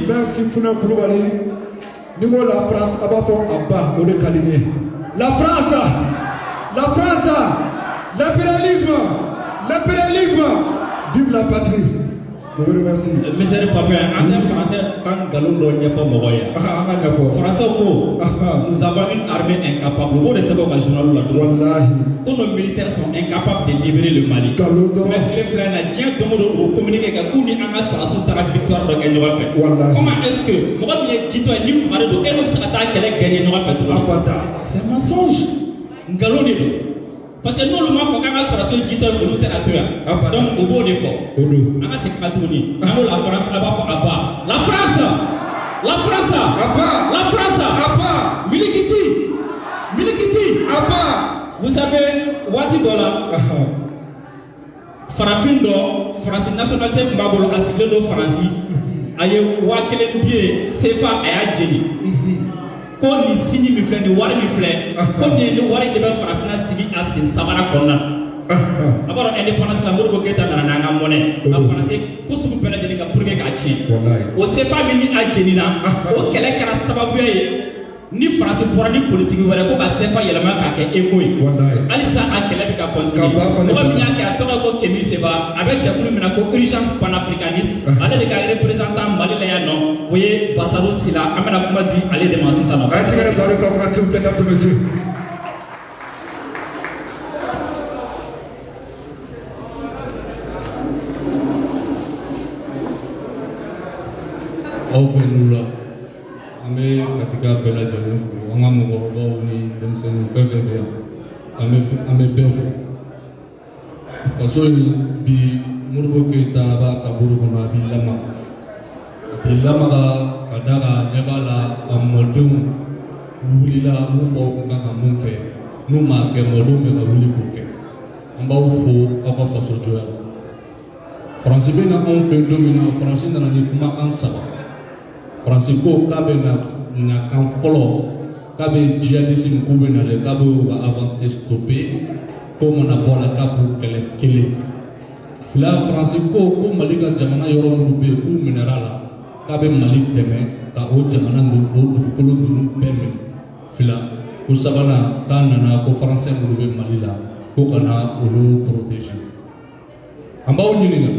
Merci Funa Koulibaly. Nous la France a pas fait un bas au décaliné. La France, l'impérialisme, vive la patrie. Je vous remercie. Monsieur le Papa, en français, quand Galon doit y avoir Mogoya. Français, nous avons une armée incapable. Vous savez qu'au journal là, tous nos militaires sont incapables de libérer le Mali. Mais les frères n'a rien demandé au communiqué que Kouni Anga soit sur la victoire de gagner. Comment est-ce que moi je dis toi ni vous parlez de et l'homme s'attaque qu'elle gagne n'aura fait. C'est un mensonge. Galon est parce que nous, le monde, quand on a sorti du temps, nous sommes donc au bon effort. On a ces patrouilles. La France, là-bas, là-bas. La France, Milikiti. Vous savez, Wati Dola, Farafindo, France nationalité Mbabolo, Asiglo, France, aye Wakele Bie, Sefa et Adjeli. Quand ni sini mi filɛ ni wari mi filɛ comme ni wari de bɛ farafina sigi a sen sabara kɔnɔna a b'a dɔn indépendance la Modibo Keyita nana n'an ka mɔnɛ a faransi ko sugu bɛɛ lajɛlen ka pour que k'a tiɲɛ o sefa min ni a jenina o kɛlɛ kɛra sababuya ye ni faransi bɔra ni politiki wɛrɛ ko ka sefa yɛlɛma k'a kɛ eko ye halisa a kɛlɛ bɛ ka continuer mɔgɔ min y'a kɛ a tɔgɔ ko Kemi Seba a bɛ jɛkulu min na ko urgence panafricaniste ale de ka représentant Mali la yan nɔ o ye Basaru Sila an bɛna kuma di ale de ma sisan nɔ. Est-ce que les parole commencent s'il vous plaît, mesdames et messieurs? Aw bɛ n'u la an bɛ katika bɛɛ lajɛlen fo an ka mɔgɔkɔrɔbaw ni denmisɛnninw fɛn fɛn bɛ yan an bɛ bɛɛ fo faso in bi Modibo Keyita b'a ka bolo kɔnɔ a b'i lamaga ka da kan ɲɛ b'a la a mɔdenw wulila mun fɔ u kan ka mun kɛ n'u m'a kɛ mɔdenw bɛ ka wuli k'o kɛ an b'aw fo aw ka faso jɔya Faransi bɛ na anw fɛ don min na Faransi nana ni kumakan saba Faransi ko k'a bɛ na kan fɔlɔ k'a bɛ djihadisme k'u bɛ na dɛ k'a bɛ u ka avancée stopper ko mana bɔ a la k'a b'u kɛlɛ kelen fila France ko Mali ka jamana yɔrɔ minnu bɛ yen k'u minɛra la k'a bɛ Mali dɛmɛ ka o jamana ninnu o dugukolo ninnu bɛɛ minɛ fila ko sabanan k'a nana ko français minnu bɛ Mali la ko ka na olu protéger an b'aw ɲininka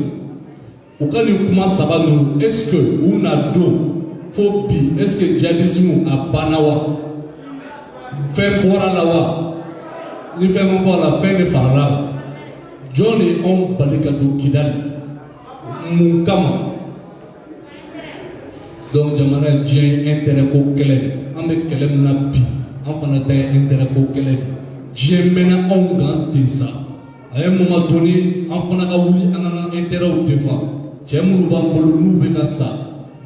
u ka nin kuma saba ninnu est-ce que u na don fo bi est-ce que djihadisme a banna wa fɛn bɔra la wa ni fɛn ma bɔ a la fɛn de farala la jɔn de anw bali ka don Kidali mun kama donc jamana diɲɛ intérêt ko kɛlɛ an bɛ kɛlɛ min na bi an fana ta ye intérêt ko kɛlɛ de diɲɛ mɛnna anw kan ten sa a ye moment donné an fana ka wuli an ka intérêtw défend cɛ minnu b'an bolo n'u bɛ ka sa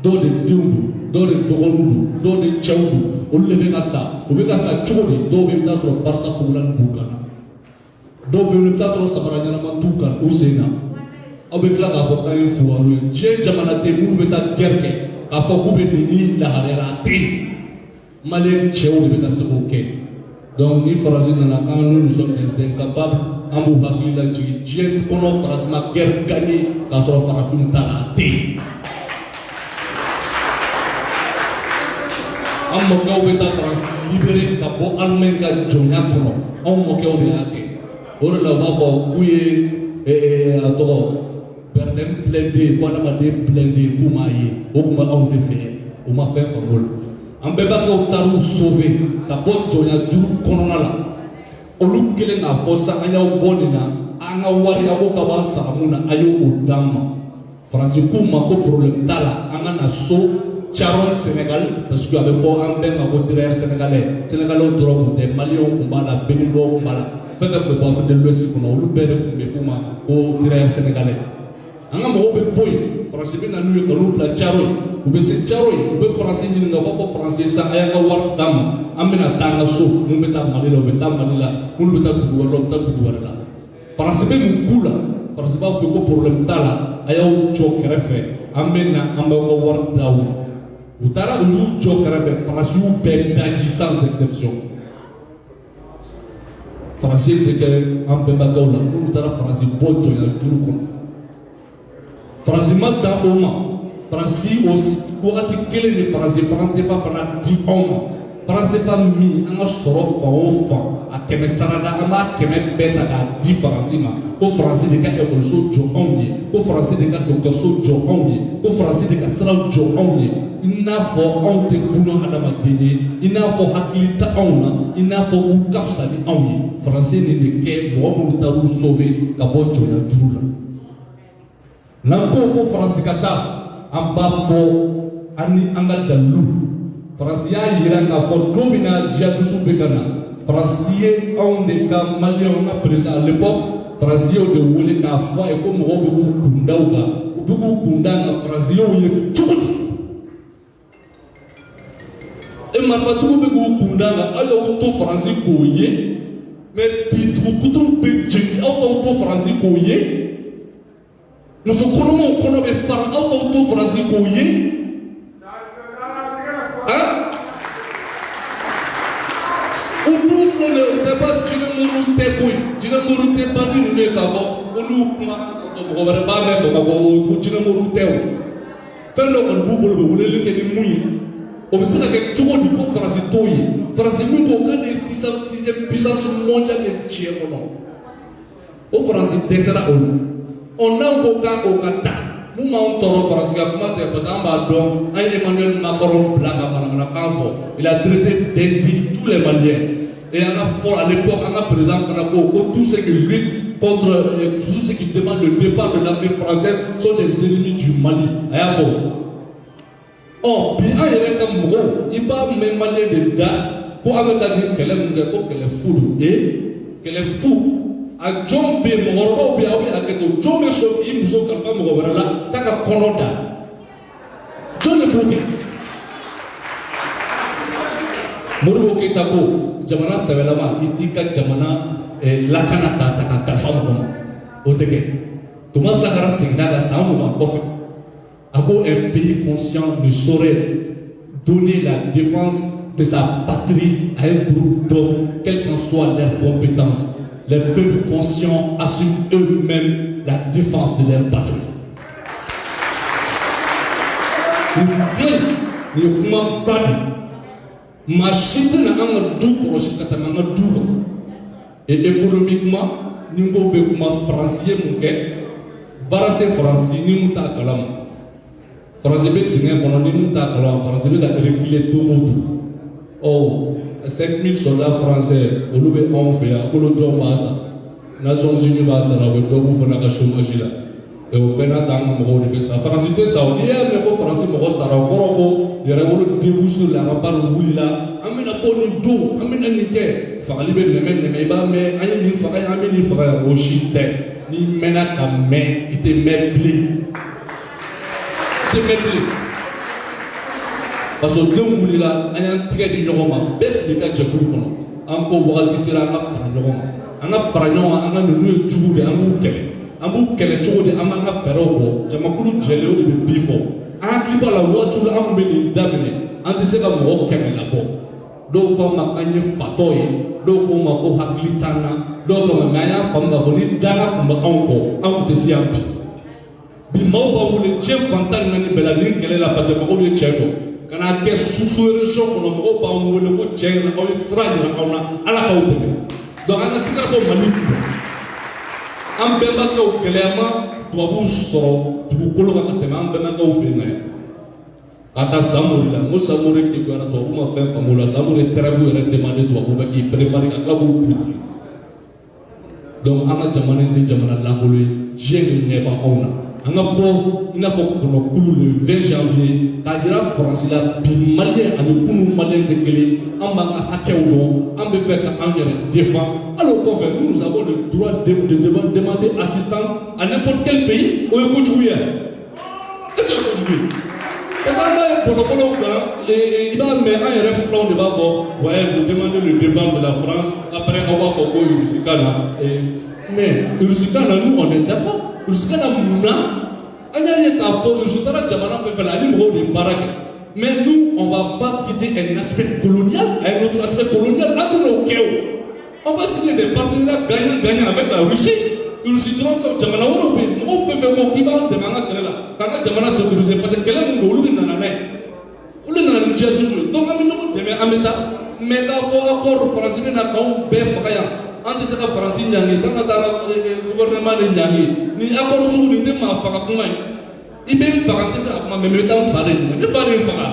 dɔw de denw don dɔw de dɔgɔninw don dɔw de cɛw don olu de bɛ ka sa u bɛ ka sa cogo di dɔw bɛ i bɛ taa sɔrɔ barisa fugulani b'u kan dɔw bɛ yen i bɛ taa sɔrɔ samara ɲɛnama t'u kan u sen na aw bɛ tila k'a fɔ k'an ye fugaru ye diɲɛ jamana tɛ minnu bɛ taa guerre kɛ k'a fɔ k'u bɛ nin ni lahalaya la a tɛ yen maliyɛn cɛw de bɛ ka se k'o kɛ donc ni faransi nana k'an nous sommes des incapables an b'u hakili lajigin diɲɛ kɔnɔ faransi ma guerre gagner k'a sɔrɔ farafinw ta la a tɛ yen. an mɔkɛw bɛ taa faransi libéré ka bɔ Allemagne ka jɔnya kɔnɔ anw mɔkɛw de y'a kɛ o de la u b'a fɔ k'u ye a tɔgɔ Berlin blindé ko adamaden blindé k'u m'a ye o tun bɛ anw de fɛ o ma fɛn faamu o la an bɛnbakɛw taar'u sauver ka bɔ jɔnya juru kɔnɔna la olu kelen k'a fɔ sisan an y'aw bɔ nin na an ka wari a ko ka b'an sara mun na a y'o d'an ma faransi k'u ma ko problème t'a la an ka na so Charon Sénégal parce que a bɛ fɔ an bɛɛ ma ko derrière sénégalais sénégalais dɔrɔn tun tɛ maliyɛnw tun b'a la béninois tun b'a la fɛn fɛn tun bɛ bɔ Afrique de l'Ouest kɔnɔ olu bɛɛ de tun bɛ f'u ma ko derrière sénégalais an ka mɔgɔw bɛ bɔ yen faransi bɛ na n'u ye ka n'u bila Charo ye u bɛ se Charo ye u bɛ faransi ɲininka u b'a fɔ faransi sisan a y'an ka wari d'an ma an bɛna taa an ka so minnu bɛ taa Mali la u bɛ taa Mali la minnu bɛ taa dugu wɛrɛ la u bɛ taa dugu wɛrɛ la faransi bɛ mun k'u la faransi b'a fɔ ko problème t'a la a y'aw jɔ kɛrɛfɛ an bɛ na an b'aw ka wari d'aw ma u taara olu jɔ kɛrɛfɛ faransiw bɛɛ daji sans exception faransi bɛ kɛ an bɛnbakɛw la minnu taara faransi bɔ jɔnya juru kɔnɔ faransi ma dan o ma faransi o wagati kelen de faransi fa fana di anw ma faransi fa min an ka sɔrɔ fan o fan a kɛmɛ sarada an b'a kɛmɛ bɛɛ ta k'a di faransi ma ko faransi de ka ekɔliso jɔ anw ye ko faransi de ka dɔgɔtɔrɔso jɔ anw ye ko faransi de ka siraw jɔ anw ye i n'a fɔ anw tɛ buna adamaden ye i n'a fɔ hakili tɛ anw na i n'a fɔ u ka fisa ni anw ye faransi nin de kɛ mɔgɔ minnu taar'u sauver ka bɔ jɔnya juru la n'an ko faransi ka taa an b'a fɔ an ni an ka dalilu faransi y'a yira k'a fɔ don min na djihadistes bɛ ka na faransi ye anw de ka maliyɛnw ka président à l'époque faransi y'o de wele k'a fɔ a ye ko mɔgɔw bɛ k'u kunda o kan u bɛ k'u kunda kan faransi y'o ye cogo di marifatigiw bɛ k'u kunda kan aw y'aw to faransi k'o ye mais bi dugukuturu bɛ jeni aw t'aw to faransi k'o ye muso kɔnɔmaw kɔnɔ bɛ fara aw t'aw to faransi k'o ye o dun filɛ nin ye o tɛ ba jinɛ muru tɛ koyi jinɛ muru tɛ bandi ninnu ye k'a fɔ olu kuma mɔgɔ wɛrɛ b'a mɛn Bamakɔ o jinɛ muru tɛ o fɛn dɔ kɔni b'u bolo u bɛ weleli kɛ ni mun ye o bɛ se ka kɛ cogo di ko faransi t'o ye faransi min ko k'ale ye sixième puissance mondiale ye diɲɛ kɔnɔ o faransi dɛsɛra o la n'an ko k'a o ka taa mun b'anw tɔɔrɔ faransi ka kuma tɛ parce que an b'a dɔn an ye Emmanuel Macron bila ka manamanakan fɔ il a traité d'intime tous les Maliens et an ka fɔ à l'époque an ka président fana ko tous ceux qui luttent contre tous ceux qui demandent le départ de l'armée française sont des ennemis du Mali a y'a fɔ bi an yɛrɛ ka mɔgɔw i b'a mɛn Malien de da ko an bɛ taa ni kɛlɛ min kɛ ko kɛlɛ fu don kɛlɛ fu a jɔn bɛ yen mɔgɔkɔrɔbaw bɛ yen aw bɛ hakɛ to jɔn bɛ sɔn k'i muso kalifa mɔgɔ wɛrɛ la k'a ka kɔnɔ da jɔn de b'o kɛ Modibo Keyita ko jamana sɛbɛlama i t'i ka jamana lakana ta ka kalifa mɔgɔ ma o tɛ kɛ Thomas Sankara seginna ka san 20 kɔfɛ a ko un pays conscient ne saurait donner la défense de sa patrie à un groupe d'hommes quelle qu'en soit leur compétence les peuples conscients assument eux-mêmes la défense de leur patrie. Et économiquement, nous avons français, baraté français, nous avons kalam. Français, nous avons français, nous avons réglé tout. Oh, 5000 soldats français, au lieu de faire, pour le jour, Nations Unies, vous faites la chômage là. Et au Bénin, la France était saoudienne, mais le français, il y a un début sur la rempart de Moulila. Amina Ponu Do, Amina Nike, Faralibe, mais Ayani Faray, Amini Faray, Oshite, ni Menaka, mais il était meublé. Parce que deux Moulila, il y a un trait de Yoroma, bête de Kajakoul, encore voir d'ici là, on a Faragnon, on a le Djoubou de Amouké. Amou kele chogo de amanga ferobo jamakulu jeleo de bifo akiba la watu la ambeni damene andise ka mo keme la bo do ko makanye patoy do ko mako haklitana do ko maya famba foni dala ko onko am de siampi bi mawba mu le chef fantan nani bela nin kele la passe ko le cheto kana ke susure shoko no mo ba mu le ko chela ko straji na ona ala ka upe do ana tika so malik an bɛnbakɛw gɛlɛyama tubabuw sɔrɔ dugukolo kan ka tɛmɛ an bɛnbakɛw fɛ yen ka taa Samori la n ko Samori kegunyara tubabuw ma fɛn faamu o la Samori trêve yɛrɛ demandé tubabuw fɛ k'i préparer ka tila k'u politique donc an ka jamana in tɛ jamana lankolon ye diɲɛ de ɲɛ bɛ anw na an ka bɔ i n'a fɔ kɔnɔkulu le 20 janvier k'a yira faransi la bi maliyɛn ani kunu maliyɛn tɛ kelen an b'an ka hakɛw dɔn an bɛ fɛ ka an yɛrɛ défend alors au kɔfɛ nous avons le droit de demander assistance à n'importe quel pays o ye kojugu ye est-ce que o ye kojugu ye parce que an b'a ye bɔlɔbɔlɔw kan i b'a mɛn an yɛrɛ filaw de b'a fɔ ouais vous demandez le départ de la France après on b'a fɔ ko Rusikan na mais Rusikan na nous on est d'accord Rusikan na mun na an y'a ye k'a fɔ Rusikan na jamana fɛn fɛn la ani mɔgɔw de ye baara kɛ mais nous on va pas quitter un aspect colonial à un autre aspect colonial entre nos kɛw. On va signer des partenariats gagnant-gagnant avec la Russie. Russie dɔrɔn ka jamana wɛrɛw bɛ yen mɔgɔw fɛn fɛn ko k'i b'a dɛmɛ an ka kɛlɛ la k'an ka jamana sécuriser parce que kɛlɛ min don olu de nana n'a ye olu de nana ni diɲɛ dusu ye donc an bɛ ɲɔgɔn dɛmɛ an bɛ taa mais k'a fɔ accord faransi bɛ na k'anw bɛɛ faga yan an tɛ se ka faransi ɲangi k'an ka taa an ka gouvernement de ɲangi ni accord sugu nin tɛ maa faga kuma ye i bɛ n faga n tɛ se ka kuma mais n bɛ taa n fa de ɲini ne fa de n faga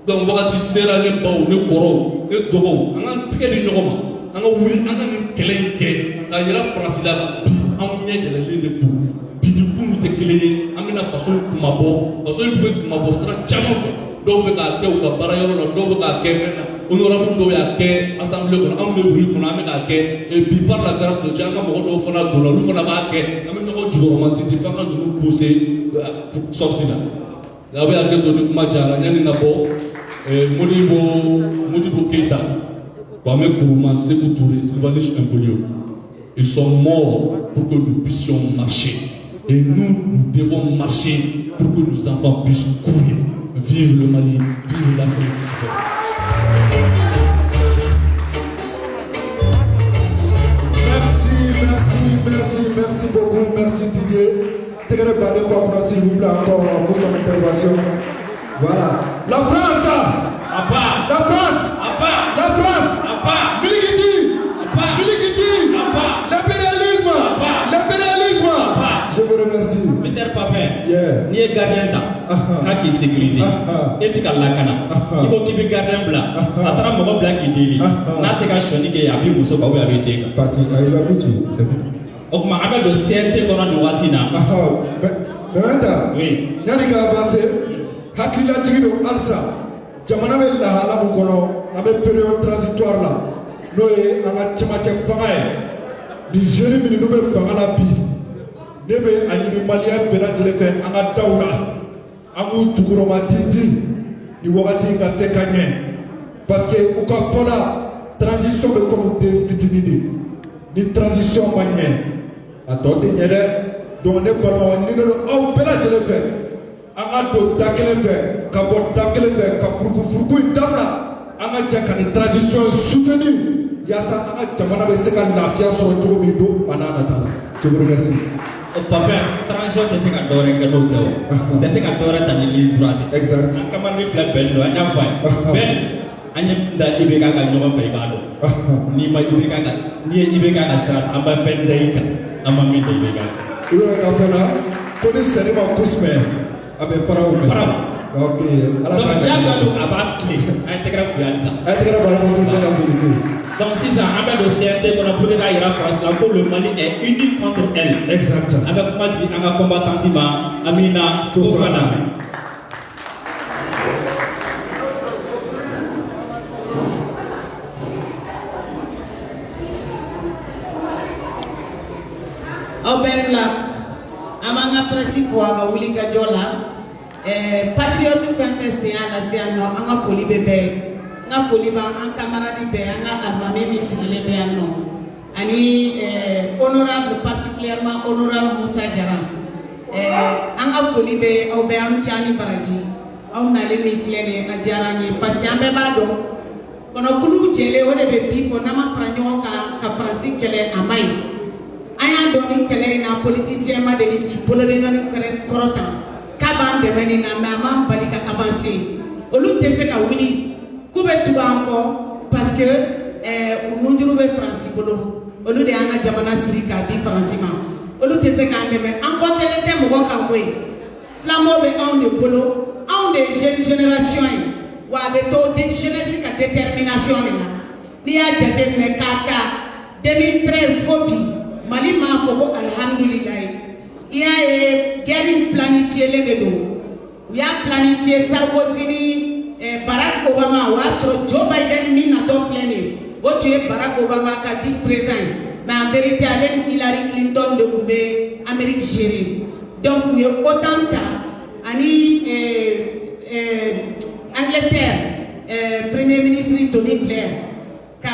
donc wagati sera ne baw ne kɔrɔw ne dɔgɔw an k'an tigɛ di ɲɔgɔn ma. An ka wuli an ka nin kɛlɛ in kɛ k'a yira faransi la bi anw ɲɛ yɛlɛlen de don bi ni kunu tɛ kelen ye an bɛna faso in kumabɔ faso in bɛ kumabɔ sira caman fɛ dɔw bɛ k'a kɛ u ka baarayɔrɔ la dɔw bɛ k'a kɛ fɛn na honorable dɔw y'a kɛ assemblée kɔnɔ anw bɛ wuli kɔnɔ an bɛ k'a kɛ et puis par la grâce de Dieu an ka mɔgɔ dɔw fana donna olu fana b'a kɛ an bɛ ɲɔgɔn jukɔrɔmati f'an ka ninnu pousser sortie la a bɛ hakɛ to ni kuma cayara yanni n ka bɔ Modibo Keïta. Kwame Nkrumah, Sékou Touré, Sylvanus Impolio, ils sont morts pour que nous puissions marcher. Et nous devons marcher pour que nos enfants puissent courir. Vive le Mali, vive l'Afrique. Merci beaucoup, merci Didier. Très bonne fois, s'il vous plaît, encore pour son intervention. Voilà. La France! La France! La France! Milikiti! L'impérialisme! Je vous remercie. Monsieur Papin, ni est gardien quand qui est sécurisé, et tu as la cana. Il faut qu'il y ait gardien blanc. À travers mon blanc qui délie. N'a pas choisi qu'il y a bien Moussa Baou avec des gars. Parti, il a bouti. Donc, ma avec le CNT qu'on a de Watina. Oui. Yannick a avancé. Hakila Djido Alsa. Jamana bɛ lahala mun kɔnɔ an bɛ période transitoire la n'o ye an ka cɛmancɛ fanga ye ni jeune minnu n'u bɛ fanga la bi ne bɛ a ɲini maliyɛn bɛɛ lajɛlen fɛ an ka daw la an k'u jukɔrɔma dindi ni wagati in ka se ka ɲɛ parce que u ka fɔ la transition bɛ komi den fitinin de ni transition ma ɲɛ a tɔ tɛ ɲɛ dɛ donc ne balimaw ɲininen don aw bɛɛ lajɛlen fɛ. An ka don da kelen fɛ ka bɔ da kelen fɛ ka furuku in dabila an ka jɛ ka ni transition soutenue yasa an ka jamana bɛ se ka lafiya sɔrɔ cogo min don a n'a nata la. Je vous remercie. Papa, transition tɛ se ka dɔ wɛrɛ kɛ n'o tɛ o. U tɛ se ka dɔ wɛrɛ ta ni ligne droite. Exact. An camarade filɛ Ben don, an y'a fɔ a ye. Ben, an ye da IBK kan ɲɔgɔn fɛ i b'a dɔn. N'i ma IBK kan, n'i ye IBK ka sira ta, an bɛ fɛn da i kan, an ma min da IBK kan. I bɛ ka fɛn na, ko ni sɛnɛ ma kosɛbɛ, a bɛ para o mɛn. Para. Ok. Donc diyagoya a b'a tile, an ye tɛgɛrɛ fili halisa. A ye tɛgɛrɛ bɔ a la, parce que bɛɛ ka féliciter. Donc sisan an bɛ don CNT kɔnɔ pour que k'a yira France la ko le Mali est uni contre elle. Exact. An bɛ kuma di an ka combattante ma Amina Fofana. Aw bɛɛ la an b'an ka presse fo a ka wuli ka jɔ la patriote fɛn fɛn sen y'a la se yan nɔ an ka foli bɛ bɛɛ ye. N ka foli b'an camarade bɛɛ an ka alimami min sigilen bɛ yan nɔ ani honorable particulièrement honorable Musa Jara an ka foli bɛ aw bɛɛ an cɛ ni baraji aw nalen min filɛ nin ye a diyara an ye parce que an bɛɛ b'a dɔn kɔnɔkulu jɛlen o de bɛ bi fɔ n'an ma fara ɲɔgɔn kan ka Faransi kɛlɛ a ma ɲi an y'a dɔn ni kɛlɛ in na politicien ma deli k'i boloden ɲɔgɔn kɔrɔ ta k'a b'an dɛmɛ nin na mais a m'an bali ka avancer olu tɛ se ka wuli. K'u bɛ tugu an kɔ parce que u nunjuru bɛ Faransi bolo olu de y'an ka jamana siri k'a di Faransi ma olu tɛ se k'an dɛmɛ an kɔntɛlen tɛ mɔgɔ kan koyi flambeau bɛ anw de bolo anw de ye jeune génération ye wa a bɛ to jeunesse ka détermination de la n'i y'a jateminɛ k'a ta 2013 fo bi Mali m'a fɔ ko alihamudulilayi i y'a ye guerre planifiélen de don u y'a planifié Sarkozy ni Barack Obama o y'a sɔrɔ Joe Biden min natɔ filɛ nin ye o tun ye Barack Obama ka vice-président ye mais en vérité ale ni Hillary Clinton de tun bɛ Amérique gérer donc u ye OTAN ta ani Angleterre premier ministre Tony Blair ka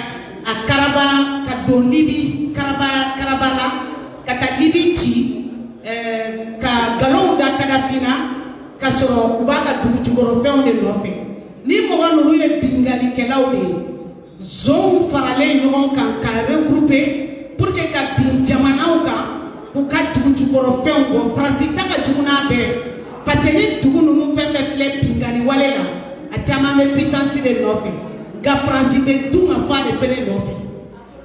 a karaba ka don Libi karaba la ka taa Libi ci ka galon da Kadhafi na ka sɔrɔ u b'a ka dugu jukɔrɔfɛnw de nɔfɛ. Ni mɔgɔ ninnu ye bingalikɛlaw de ye zonw faralen ɲɔgɔn kan ka regrouper pour que ka bin jamanaw kan k'u ka dugu jukɔrɔfɛnw bɔ Faransi ta ka jugu n'a bɛɛ parce que ni dugu ninnu fɛn fɛn filɛ bingani wale la a caman bɛ puissance de nɔfɛ nka Faransi bɛ dun ka fa de bɛ ne nɔfɛ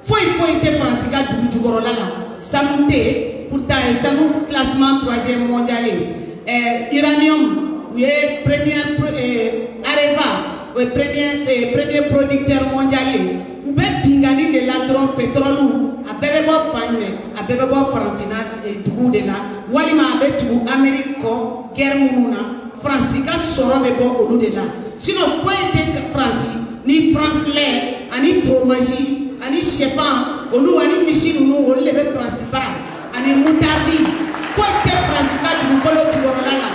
foyi tɛ Faransi ka dugu jukɔrɔla la sanu tɛ yen pourtant ye sanu classement 3e mondial ye uranium u ye Areva o ye premier producteur mondial ye u bɛ bingani de la dɔrɔn pétrole a bɛɛ bɛ bɔ fan jumɛn a bɛɛ bɛ bɔ farafinna duguw de la walima a bɛ tugu Amérique kɔ guerre minnu na Faransi ka sɔrɔ bɛ bɔ olu de la sinon foyi tɛ Faransi ni France lait ani fromage ani sɛfan olu ani misi ninnu olu de bɛ Faransi bara ani moutarde foyi tɛ Faransi ka dugukolo jukɔrɔla la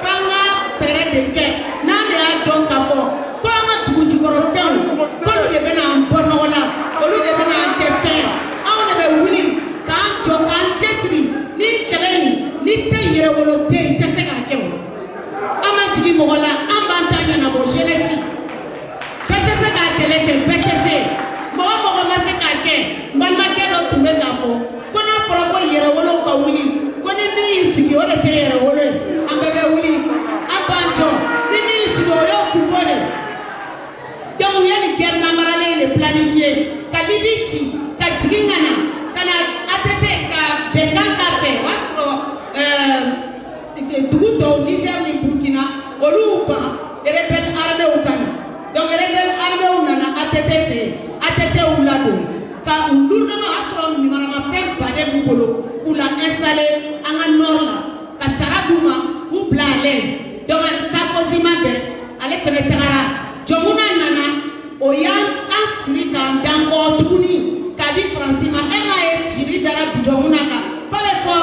f'an ka fɛɛrɛ de kɛ n'an de y'a dɔn k'a fɔ ko an ka dugu jukɔrɔfɛnw k'olu de bɛ n'an bɔ nɔgɔ la olu de bɛ n'an kɛ fɛn anw de bɛ wuli k'an jɔ k'an cɛsiri ni kɛlɛ in ni tɛ yɛrɛwolo tɛ yen tɛ se k'a kɛ o an ma jigin mɔgɔ la an b'an ta ɲɛnabɔ jeunesse bɛɛ tɛ se k'a kɛlɛ kɛ bɛɛ tɛ se mɔgɔ ma se k'a kɛ n balimakɛ dɔ tun bɛ k'a fɔ ko n'a fɔra ko yɛrɛwolo ka wuli ko ni min y'i sigi o de tɛ yɛrɛwolo ye an bɛɛ bɛ wuli an b'an jɔ ni min y'i sigi o y'o kunko de donc u ye nin guerre namaralen de planifié ka Libi ci ka jigin ka na ATT ka bɛnkan k'a fɛ o y'a sɔrɔ dugu tɔw Niger ni Burkina olu y'u ban rebelle armée ka na donc rebelle armée nana ATT fɛ ATT y'u ladon ka u lundama o y'a sɔrɔ ɲamanamafɛn baden b'u bolo k'u la installé an ka nord la ka sara d'u ma k'u bila à l'aise donc Sarkozy ma bɛn ale fɛnɛ tagara jɔnmuna nana o y'an siri k'an dan kɔ tuguni k'a di Faransi ma e m'a ye cili dara jɔnmuna kan f'a bɛ fɔ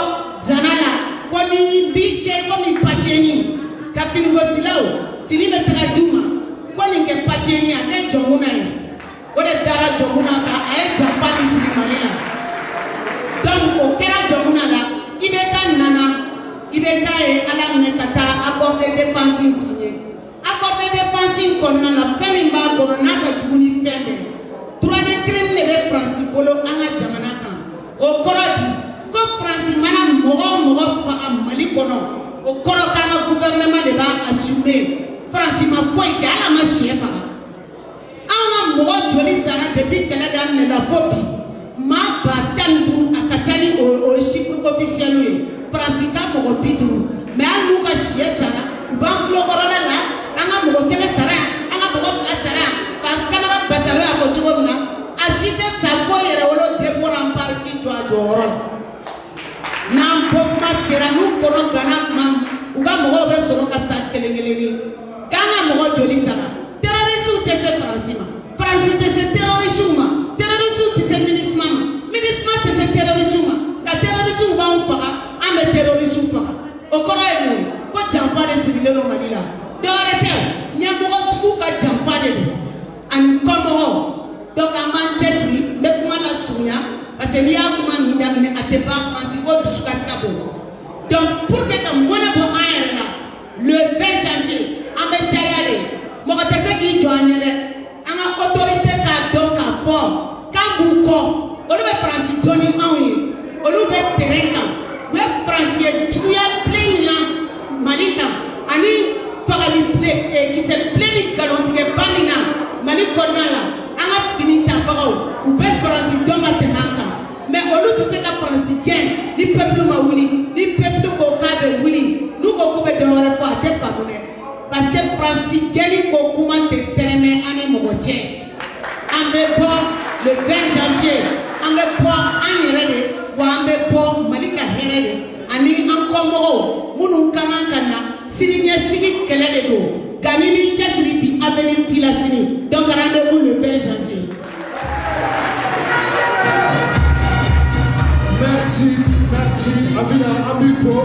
zana la ko ni bi kɛ komi papier ɲi ka finigosilaw fini bɛ taga d'u ma ko nin kɛ papier ɲi a kɛ jɔnmuna ye o de dara jɔnmuna kan a ye janfa min sigi Mali la donc o kɛra jɔnmuna la IBK nana IBK ye Ala minɛ ka taa accord de défense signé accord de défense kɔnɔna la fɛn min b'a kɔnɔ n'a ka jugu ni fɛn bɛɛ droit de crime de o korodi ko France mana mogo fa Mali kono o koro kana gouvernement de ba assumer France ma foi ke ala ma chef anga mogo joli sara depuis kala dam ne la fobi ma ba tandu akatani o chiffre officiel France ka mogo biduru mais alu ka chef sara ba flo korola la anga mogo kele sara anga mogo la sara parce que na basaro ya ko tugomna asite savo yere wolo depot en parking jo ajoro nam pokma sera nu kono gana mam uga mogo be soro ka sa kelengeleni kana mogo joli sara terroriste te se France te se terroriste te se ministre te se terroriste la terroriste ba on fara ame terroriste fara o kono e mo ko jampa de civil no Malila de orete nya mogo tuku ka jampa de ani komo donc à Manchester mais comment la sounya parce que il y a comment nous d'amener à te pas France ko dusukaskabo donc pour que moi na bo ayela le 20 janvier ambe chayale mo ko tese ki joanye de anga autorité ka donc à fort kambuko olu be France doni awi olu be terrain we France tuya plein Malika ani fagami play qui se plaît galontique panina Mali konala anga finita bao ou be France donc à tenanga mais olu tise ka France gain ni peuple ma wuli ni peuple ko ka be wuli nous ko be de wala fa te pa mone parce que France gain ko kuma te terene ani mo boche ambe po le 20 janvier ambe po anirede wa ambe po Malika herede ani ankomo munu kama kana sininya sigi kele de do ganini chasri bi avenir tilasini donc rendez-vous le 20 janvier. Merci Amina Ambifo,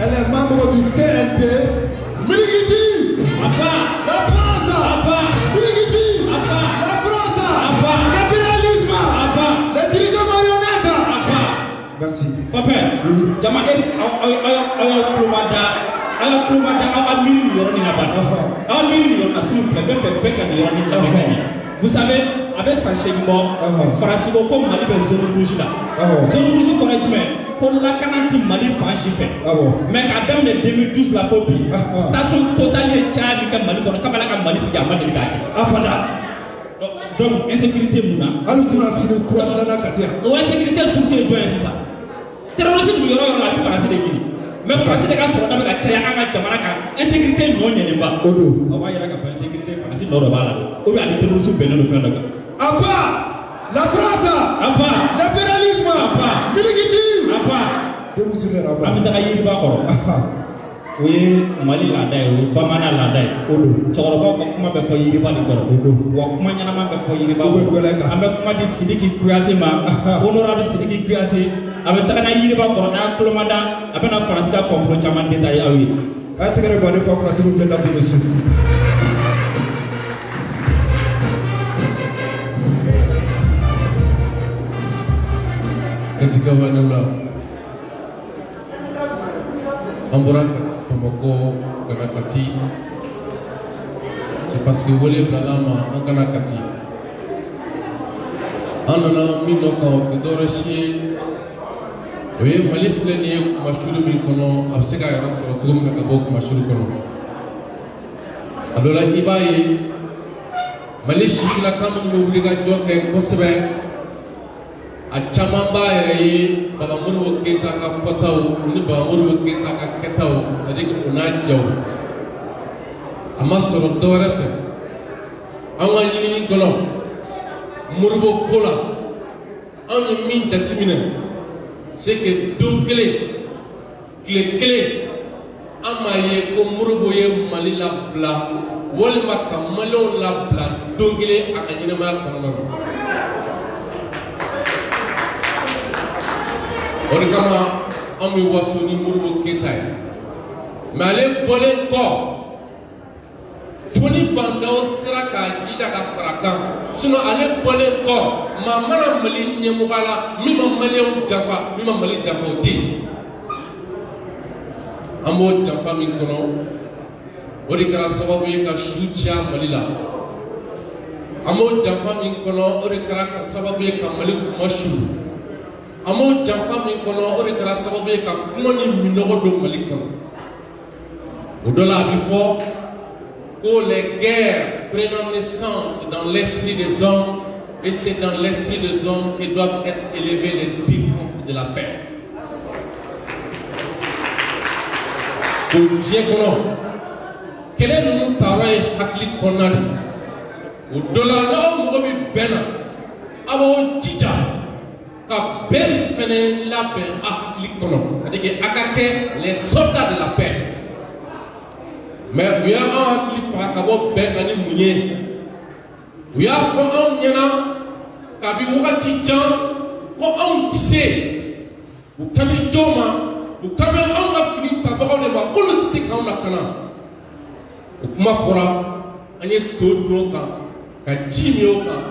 elle est membre du CNT. Miligiti la France Miligiti la France l'impérialisme les dirigeants marionnettes. Merci Papa jama ayo kumada awa mini yoroni na bana awa mini yoroni na s'il vous plaît beka ni yoroni na beka. Vous savez avec s'enchaînement France ko Mali be zone rouge là zone rouge correctement pour la kananti Mali fanchi fait mais à dame de 2012 la phobie station totale Tchad ka Mali ko kabala ka Mali siga Mali ka apada donc insécurité muna alu kuna sine kura na katia o insécurité souci joint c'est ça terrorisme du yoro la France de Guinée mais France de ka so da ka taya anga jamana ka insécurité no nyene ba odo awa yara ka insécurité France no ba la o bi ali terrorisme be no fe ndaka apa la France apa l'impérialisme apa miligiti apa de vous souvenir apa ami daga yiri ba khoro oui Mali la dai o bamana la dai odo choro ko kuma be fo yiri ba ni khoro odo wa kuma nyana ma be fo yiri ba ambe kuma di Sidiki Kouyaté ma honorable Sidiki Kouyaté abe taga na yiri ba khoro na klomada abe na France ka complot chaman détail awi a tegere ba de ko ko s'il vous plaît mesdames et messieurs. Ketika wanula Amboura Pomoko Ganakati, c'est parce que Wole Blalama en Ganakati. Anana Minoka Tedorashi, oui, Malifleni, Machulu Mikono, Abseka Rastor, Tum Nakabok, Machulu Kono. Alors, Ibaye, Malishi la Kamu Liga Joke, Postbank. A caman b'a yɛrɛ ye Baba Modibo Keyita ka fɔtaw ni Baba Modibo Keyita ka kɛtaw c'est à dire que o n'a jaw a ma sɔrɔ dɔwɛrɛ fɛ an ka ɲinini kɔnɔ Modibo ko la anw ye min jateminɛ c'est que don kelen tile kelen an m'a ye ko Modibo ye Mali labila walima ka Maliyɛnw labila don kelen a ka ɲɛnamaya kɔnɔna na. O de kama an bɛ waso ni Modibo Keyita ye mais ale bɔlen kɔ fo ni bandaw sera k'a jija ka fara kan sinon ale bɔlen kɔ maa mana Mali ɲɛmɔgɔ la min ma Maliyɛnw janfa min ma Mali janfa o tɛ yen an b'o janfa min kɔnɔ o de kɛra sababu ye ka su ciya Mali la an b'o janfa min kɔnɔ o de kɛra sababu ye ka Mali kuma su. amo jamfa min kono o de kɛra sababu ye ka kuma ni minɔgɔ don Mali kɔnɔ o dɔ la a bɛ fɔ ko les guerres prennent naissance dans l'esprit des hommes et c'est dans l'esprit des hommes que doivent être élevées les défenses de la paix. Ko diɲɛ kɔnɔ kɛlɛ ninnu taara ye hakili kɔnɔna de o dɔ la n'aw mɔgɔ min bɛnna a b'aw jija ka bɛn fɛnɛ labɛn a hakili kɔnɔ c'est-à-dire a ka kɛ les soldats de la paix mais u y'an hakili faga ka bɔ bɛn na ni mun ye u y'a fɔ anw ɲɛna kabi wagati jan ko anw tɛ se u kan bɛ jɔn ma u kan bɛ anw ka fini tabagaw de ma k'olu tɛ se k'anw lakana o kuma fɔra an ye to dun o kan ka ji min o kan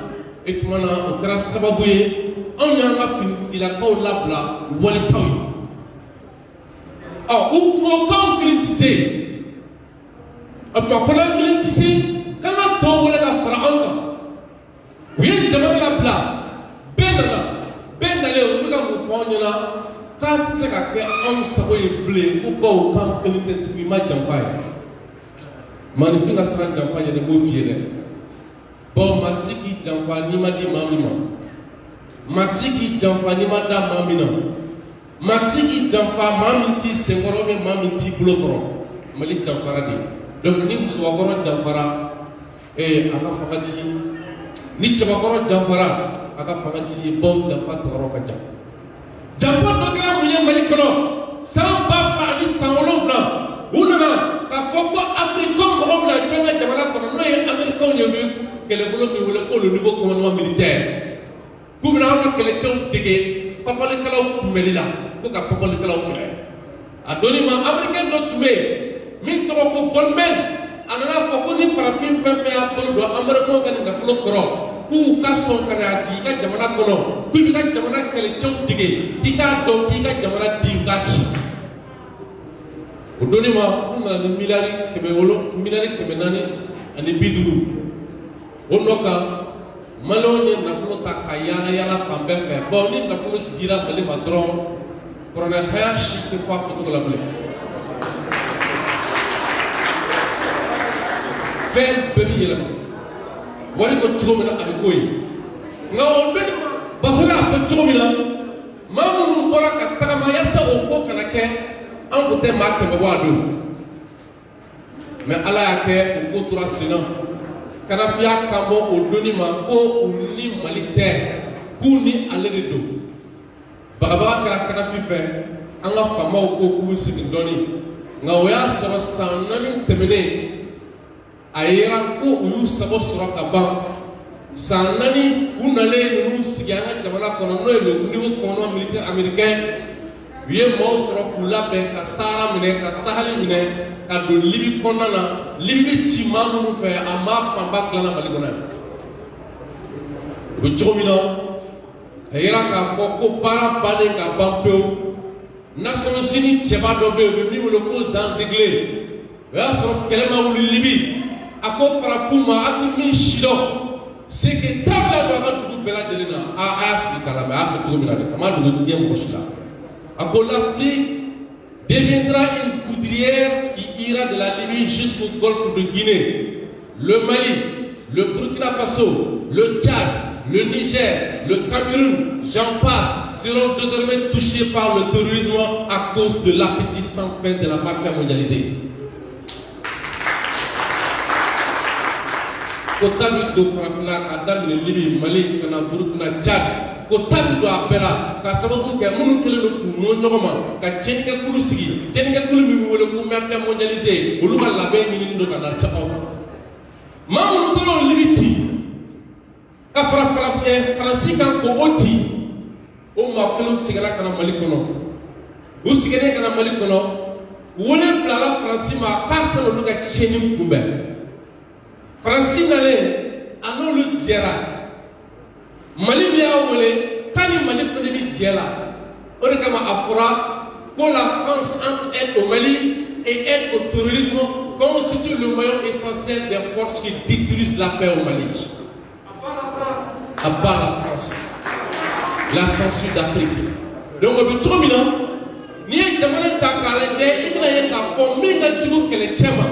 e tuma na o kɛra sababu ye anw y'an ka finitigilakaw labila walitaw ye u kungokanw kelen tɛ se a tuma kɔnɔ kelen tɛ se k'an ka tɔw wele ka fara anw kan u ye jamana labila bɛɛ nana bɛɛ nalen u bɛ ka mun fɔ anw ɲɛna k'a tɛ se ka kɛ anw sago ye bilen ko bawo k'an kelen tɛ tugun i ma janfa ye maanifin ka siran janfa yɛrɛ m'o f'i ye dɛ bawo maa tɛ se k'i janfa n'i ma di maa min ma maa tɛ se k'i janfa n'i ma da maa min na maa tɛ se k'i janfa maa min t'i senkɔrɔ bɛ maa min t'i bolo kɔrɔ Mali janfara de donc ni musokɔrɔ janfara a ka fanga ti ni cɛbakɔrɔ janfara a ka fanga ti bawo janfa tɔgɔrɔ ka jan janfa dɔ kɛra mun ye Mali kɔnɔ san 2000 ani san 7 u nana k'a fɔ ko Africains mɔgɔw bɛna jɔn ka jamana kɔnɔ n'o ye Américains ye bi kɛlɛbolo min wele ko le nouveau commandement militaire k'u bɛna an ka kɛlɛcɛw dege papalikɛlaw kunbɛli la ko ka papalikɛlaw kɛlɛ a donni ma Américain dɔ tun bɛ yen min tɔgɔ ko Volmer a nana fɔ ko ni farafin fɛn fɛn y'a bolo don Américains ka nin nafolo kɔrɔ k'u ka sɔn ka na ci i ka jamana kɔnɔ k'u bɛ ka jamana kɛlɛcɛw dege k'i k'a dɔn k'i ka jamana di u k'a ci o donni ma u nana ni miliyari 450 ani 50 o nɔ kan Maliyɛnw ye nafolo ta ka yaala yaala fan bɛɛ fɛ bon ni nafolo dira Mali ma dɔrɔn kɔrɔnɛhaya si tɛ fɔ a fɔcogo la bilen fɛn bɛɛ bɛ yɛlɛma wari ko cogo min na a bɛ k'o ye nka o donni ma Baso y'a fɔ cogo min na maa minnu bɔra ka tagama yaasa o ko kana kɛ an kun tɛ maa 100 bɔ a don mais Ala y'a kɛ o ko tora sen na Kadafiya ka bɔ o donni ma ko u ni Mali tɛ k'u ni ale de don bagabaga kɛra Kadafi fɛ an ka faamaw ko k'u sigi dɔɔni nka o y'a sɔrɔ san 4 tɛmɛnen a yera ko u y'u sago sɔrɔ ka ban san 4 u nalen ninnu sigi an ka jamana kɔnɔ n'o ye le nouveau commandement militaire américain u ye maaw sɔrɔ k'u labɛn ka Sahara minɛ ka Sahali minɛ ka don Libi kɔnɔna na Libi bɛ ci maa minnu fɛ a maa fanba dilanna Mali kɔnɔ yan o bɛ cogo min na a yera k'a fɔ ko baara bannen ka ban pewu Nations Unies cɛba dɔ bɛ yen u bɛ min wele ko Zanzigle o y'a sɔrɔ kɛlɛ ma wuli Libi a ko farafinw ma a tɛ min si dɔn c'est que tabila dɔ a ka dugu bɛɛ lajɛlen na a y'a sigi k'a lamɛn a y'a fɔ cogo min na dɛ a ma dogo diɲɛ mɔgɔ si la a ko l'Afrique deviendra une poudrière qui ira de la Libye jusqu'au golfe de Guinée. Le Mali, le Burkina Faso, le Tchad, le Niger, le Cameroun, j'en passe, seront désormais touchés par le terrorisme à cause de l'appétit sans fin de la mafia mondialisée. Kotabi do farafina ka daminɛ Libi, Mali, kana Burkina, Tchad. Kotabi do a bɛɛ la ka sababu kɛ minnu kɛlen don k'u nɔ ɲɔgɔn ma ka tiɲɛnikɛkulu sigi tiɲɛnikɛkulu min bɛ wele ko mafia mondialisée olu ka labɛn ɲinini don ka na ca aw ma maa minnu tora o Libi ci ka fara Faransi kan ko o ci o maa kelenw seginna ka na Mali kɔnɔ u seginnen ka na Mali kɔnɔ wele bilala Faransi ma k'a kana olu ka tiɲɛni kunbɛn Faransi nalen a n'olu jɛra Mali min y'a wele k'a ni Mali fana bɛ jɛ la o de kama a fɔra ko la France entre aide au Mali et aide au terrorisme constitue le maillon essentiel des forces qui détruisent la paix au Mali. À part la France. la censure d'Afrique. Donc, on est trop minant. Ni est jamais ta calèche, et il y a un fond, mais il y a du que les tchèmes.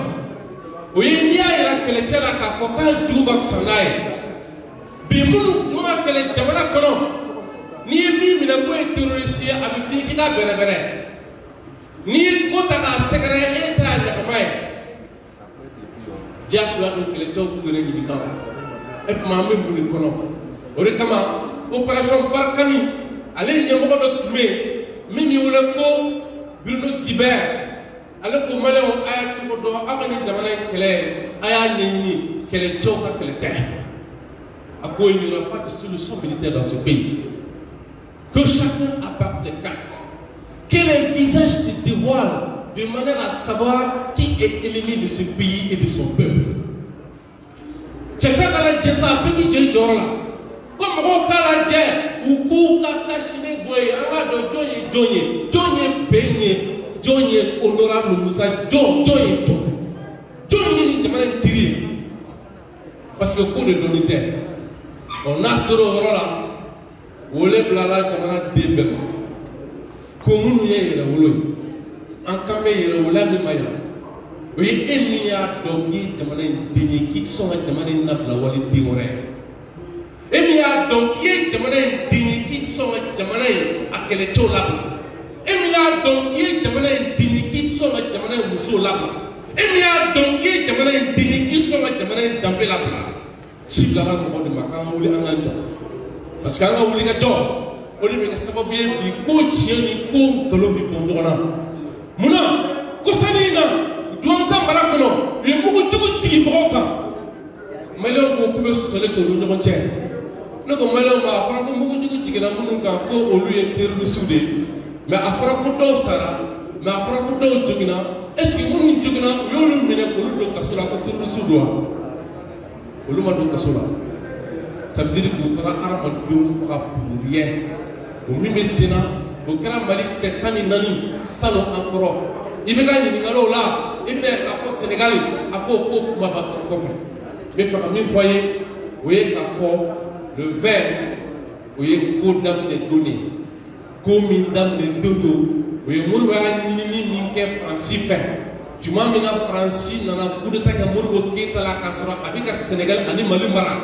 Oui, il y a que les tchèmes à focal du Baksanaï. Bimou, moi, que les tchèmes à Kono. Ni est mis, mais la terroriste a vu qui a bénévéré. Ni est contre la secrétaire et la Jacomaï. Diable a donc les tchèmes pour les militants. Et puis, ma mère, vous les connaissez. Orekama, opération Barkani, allez, il y a beaucoup de tués. Mimi Oleko, Bruno Guibert, alors que Maléon a été au droit, a venu demander qu'elle est, a nini, qu'elle est joke, qu'elle est terre. À quoi il n'y aura pas de solution militaire dans ce pays. Que chacun apporte ses cartes. Que les visages se dévoilent de manière à savoir qui est ennemi de ce pays et de son peuple. Chacun dans la Djessa, petit Djé Djorla. Comme Rokala Djé, ou Kouka Kachine Boye, Amado Djonye Benye, Djonye Honorable Moussa, Djonye ni demande tirer. Parce que pour le doniter, on a ce rôle-là, où les blala demandent des bébés. Comme nous y est, en camé, il y a le Maya. Oui, il y a donc qui sont demandés n'a pas la wali d'ignorer. Il y a donc qui sont demandés à quel est là. Il y a donc qui sont demandés à Mousso là. Il y a donc qui sont demandés à Dambé là. Si la langue de Macan ou les Ananjo. Parce qu'à un moment où les gens, on est bien du coach, ni comme Colombi Pondona. Mouna, Kosanina. Douanza Barakono, il y a beaucoup de petits broca. Malheur qu'on peut se soleil que nous devons tiens. Nous comme malheur, à faire beaucoup de petits qui n'ont pas au lieu de soudé. Mais à faire beaucoup de Sara, mais à faire beaucoup de Jugina, est-ce que nous Jugina, nous nous menons pour nous de Kassola pour nous soudoir? Pour nous de Kassola. Ça veut dire que nous avons un arme de frappe pour rien. Au milieu Sénat, au grand mari, c'est un nani, salon encore. Il me gagne une galop là. Il me dit à la Sénégal, à quoi on va faire. Mais il faut que vous voyez, vous voyez qu'à fond, le verre, vous voyez, qu'au dame les données, qu'au min dame les dodo, vous voyez, moi, vous voyez, Francis fait. Tu m'as mis en Francis, dans un coup de temps, vous voyez, la casserole avec le Sénégal, à Mali-Mara.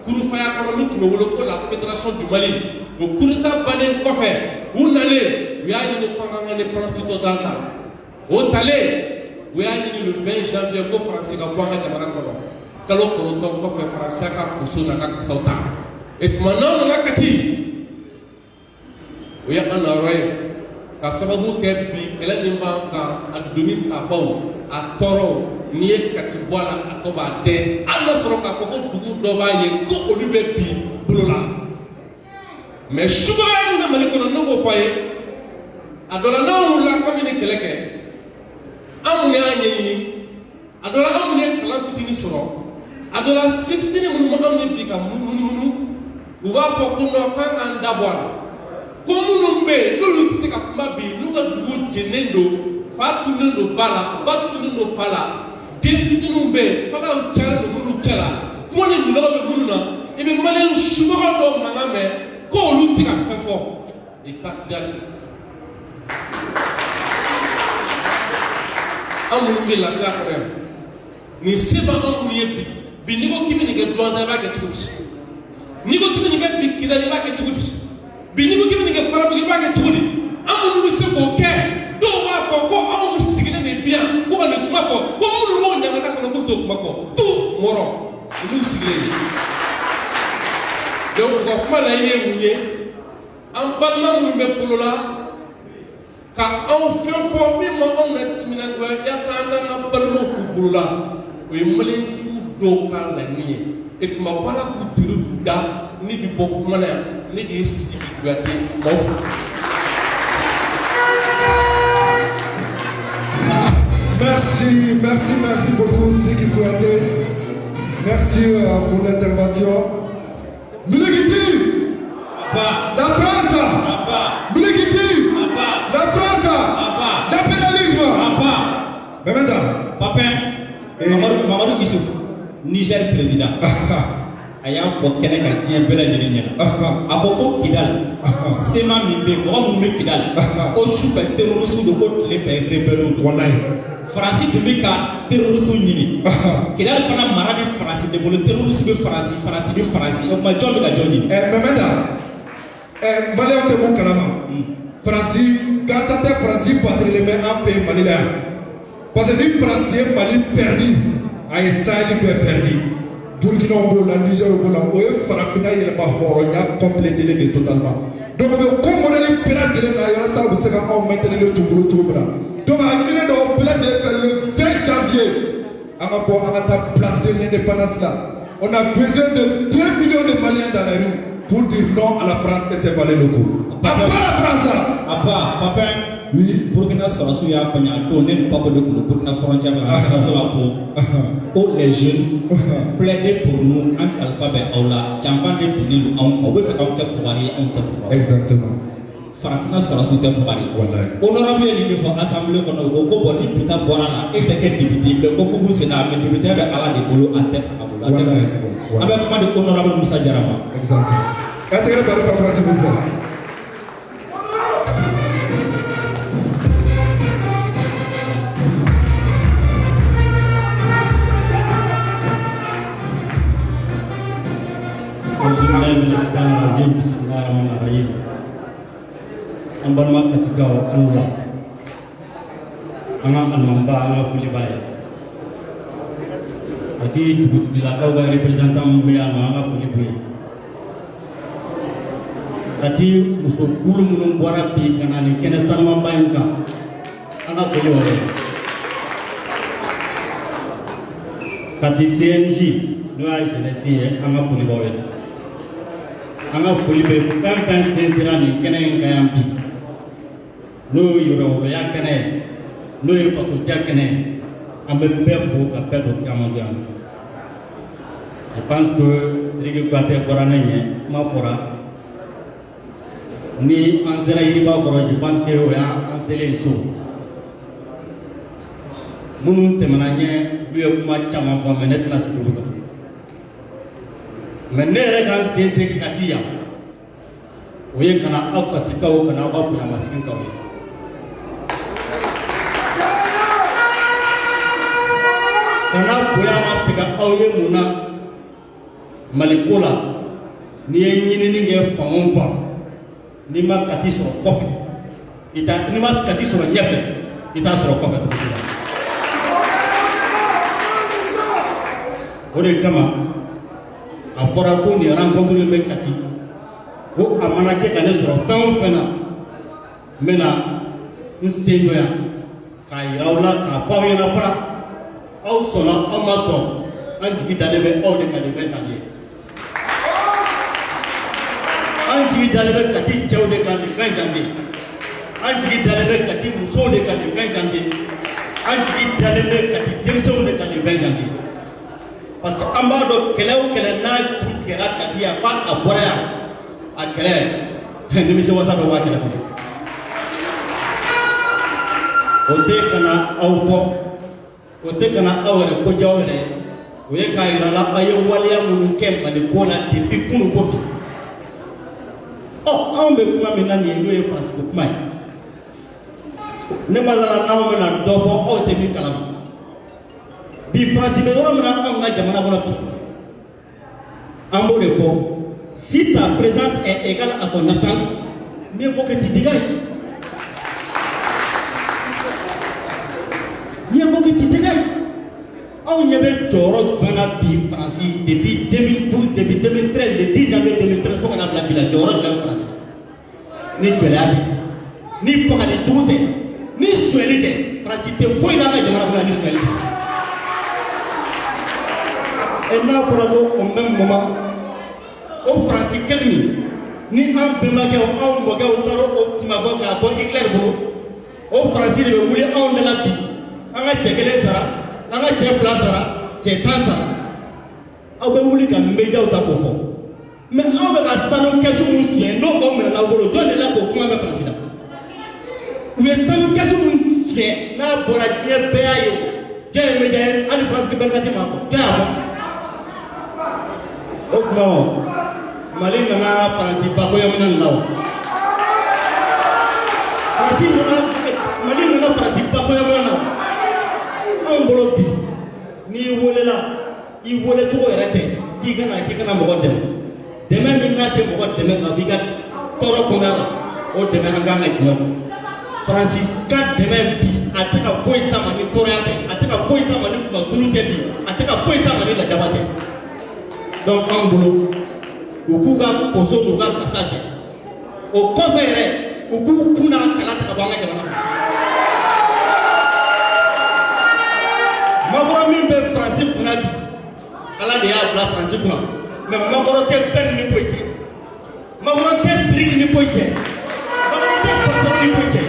Kourou-Faya, comme nous, la fédération du Mali. Au coup de temps, vous quoi faire. Où n'allez, vous avez une femme en indépendance totale. Au Talé, vous avez le 20 janvier, vous avez français à boire à Marakono. Kalau Konoton, vous avez français à Koussou, à Kassauta. Et maintenant, on a Kati. Vous avez un oreille. Kassababu Kebi, elle a des banques à Denis Tabon, à Toro, Nié Katiboala, à Toba, de Anasroka, Koko, Tougou, Dova, Yeko, Olibebi, Boulola. Mais souvent, nous avons dit que nous voyons. Adorano, la commune Keleke. Amune Agnini, Adora Amune Kalantini Soro, Adora Sitini Moumouni Bika Mounou, ou va pour qu'on en d'abord. Comme nous be, nous sika mabi, nous avons genendo, fatuno bala, fatuno fala, genfitino be, fala uchala no munu chala, moni mulabe mununa, et bien malin chumara do maname, ko lutika fefo, et kafidal. Amouni la claque ni seba amouni bi nigo kimi ni ke doza ba ke tukuti nigo kimi ni ke bi kizali ba ke tukuti bi nigo kimi ni ke fara bi ba ke tukuti amouni se ko ke do wa fo ko amu sigine ne bien ko ne kuma fo ko mu mo nyanga ta ko do kuma fo tout moro mu sigine donc ko kuma la ye munye am balma mu be polola ka on fait former on est timina ko ya sanga na balmo ku bulula o yimale tu do ka la ni e kuma wala ku turu da ni bi bo kuma na ni di sidi bi gati mo merci beaucoup Siki Kouyaté. Merci pour l'intervention. Moulegiti, la France, Moulegiti, la France, l'impérialisme. Papin, Mamadou Issouf, Niger président. a y'a fɔ kɛnɛ kan diɲɛ bɛɛ lajɛlen ɲɛna a ko Kidal sema min bɛ yen mɔgɔ minnu bɛ Kidal ko sufɛ terroriste don ko tile fɛ rebelle don wallahi Faransi tun bɛ ka terroriste ɲini Kidal fana mara bɛ Faransi de bolo terroriste bɛ Faransi bɛ Faransi o tuma jɔn bɛ ka jɔn ɲini Mamɛda maliyɛnw tɛ mun kalama Faransi gansan tɛ Faransi batirilen bɛ an fɛ Mali la yan parce que ni Faransi ye Mali perdu a ye Sahel bɛɛ perdu Burkina b'o la Niger b'o la o ye farafinna yɛlɛma hɔrɔnya complété de totalement donc o bɛ ko modèle bɛɛ lajɛlen na walasa u bɛ se ka anw maintenir t'u bolo cogo min na donc a ɲininen don bɛɛ lajɛlen fɛ le 20 janvier an ka bɔ an ka taa place de l'indépendance là on a besoin de 2 millions de Maliens dans les rues pour dire non à la France et ses valeurs locaux. À part la France. À part, papa. Oui. Burkina Faso y'a fait un tour, n'est pas pour le Burkina frontière là, pour les jeunes plaider pour nous en alphabet aula, jamban de donner nous en on veut faire un café fourré, un café fourré. Exactement. Farafina sera sous café fourré. Honorable l'élu de l'Assemblée qu'on a au Congo, ni Peter Borana et de quel député, le Kofubu Sénat, mais député avec Allah de Bolo à terre à Bolo. Avec moi de honorable Moussa Diarama. Exactement. Intégré par le papa, s'il vous plaît. Bismillahirrahmanirrahim. Ambarma katika Allah. Anga almamba anga fulibai. Ati tubutila kau ga representant mbya anga fulibai. Ati muso kulu munun bora bi kanani kene sanma mbayuka. Anga fulibai. Kati CNJ no a jeunesse anga fulibai. Anga fulibai kan sesirani kene ngayampi. No yoro ya kene no ye faso jakene an bɛ bɛɛ fo ka bɛɛ dɔ kiramandiyan je pense que Sidiki Kuyatɛ bɔra ne ɲɛ kuma fɔra ni an sera yiriba kɔrɔ je pense que o y'an selen so minnu tɛmɛna ɲɛ olu ye kuma caman fɔ mais ne tɛna sigi olu kan mais ne yɛrɛ ka n sinsin Kati yan o ye ka na aw Katikaw ka na aw ka bonyamasegin ye kana boya ma sega aw ye mun na Maliko la ni ye ɲinini kɛ fan o fan ni ma Kati sɔrɔ kɔfɛ ni ma Kati sɔrɔ ɲɛfɛ i t'a sɔrɔ kɔfɛ cogo la o de kama a fɔra ko nin rencontre bɛ Kati ko a mana kɛ ka ne sɔrɔ fɛn o fɛn na n bɛna n sen jɔ yan k'a yira aw la k'a fɔ aw ɲɛna fana aw sɔnna aw ma sɔn an jigi dalen bɛ aw de kan nin bɛɛ kan ye an jigi dalen bɛ Kati cɛw de kan nin bɛɛ kan ye an jigi dalen bɛ Kati musow de kan nin bɛɛ kan ye an jigi dalen bɛ Kati denmisɛnw de kan nin bɛɛ kan ye parce que an b'a dɔn kɛlɛ o kɛlɛ n'a ju tigɛra Kati yan f'a a bɔra yan a kɛlɛ nimisiwasa bɛ bɔ a kɛlɛ kɔnɔ o tɛ ka na aw fɔ. O tɛ kana aw yɛrɛ ko jaw yɛrɛ o ye k'a yira la aw ye waleya minnu kɛ Maliko la depuis kunun ko bi anw bɛ kuma min na nin ye n'o ye Faransi ko kuma ye ne ma dala n'anw bɛna dɔ bɔ aw tɛ min kalama bi Faransi bɛ yɔrɔ min na anw ka jamana kɔnɔ bi an b'o de fɔ si ta présence est égale à ton absence mieux vaut que tu dégages. Mieux vaut que tu dégages. On y avait Toro Bana Bi Francis depuis 2012, depuis 2013, le 10 janvier 2013, pour qu'on a la Toro de la France. Ni Gelade, ni Pokali Tchoute, ni Suélite, Francis, te voyez là, je m'en ai dit Suélite. Et là, pour avoir au même moment, au Francis Kelmi, ni un Bemake, ou un Boga, ou Taro, ou Timaboka, ou Éclair Boulot, au Francis, le voulait en de la vie. An ka cɛ kelen sara an ka cɛ fila sara cɛ tan sara aw bɛ wuli ka médiaw ta k'o fɔ mais aw bɛ ka sanu kɛsu min siɲɛ n'o aw minɛna aw bolo jɔn de la k'o kuma bɛ Faransi la u ye sanu kɛsu min siɲɛ n'a bɔra diɲɛ bɛɛ y'a ye jɔn ye média ye hali Faransi bɛɛ ka tɛ maa fɔ jɔn y'a fɔ o Non. Mali nana Faransi bako yamana law. Faransi nana Mali nana Faransi bako yamana law. An bolo bi ni wolela I wole to erete ki kana mo godem. Deme min na te mo godem ka biga toro ko ngala o deme hanga ngakno. Faransi ka deme bi ataka boy sama ni torate ataka boy sama ni ko sunu te bi ataka boy sama ni la jabate. Donc an bolo ukuga koso nuga kasaje o kofere ukuku kuna kalata ka banga jamana magoro min be principe na bi kala de ya bla principe na mais magoro te ben ni poite magoro te strik ni poite magoro te koso ni poite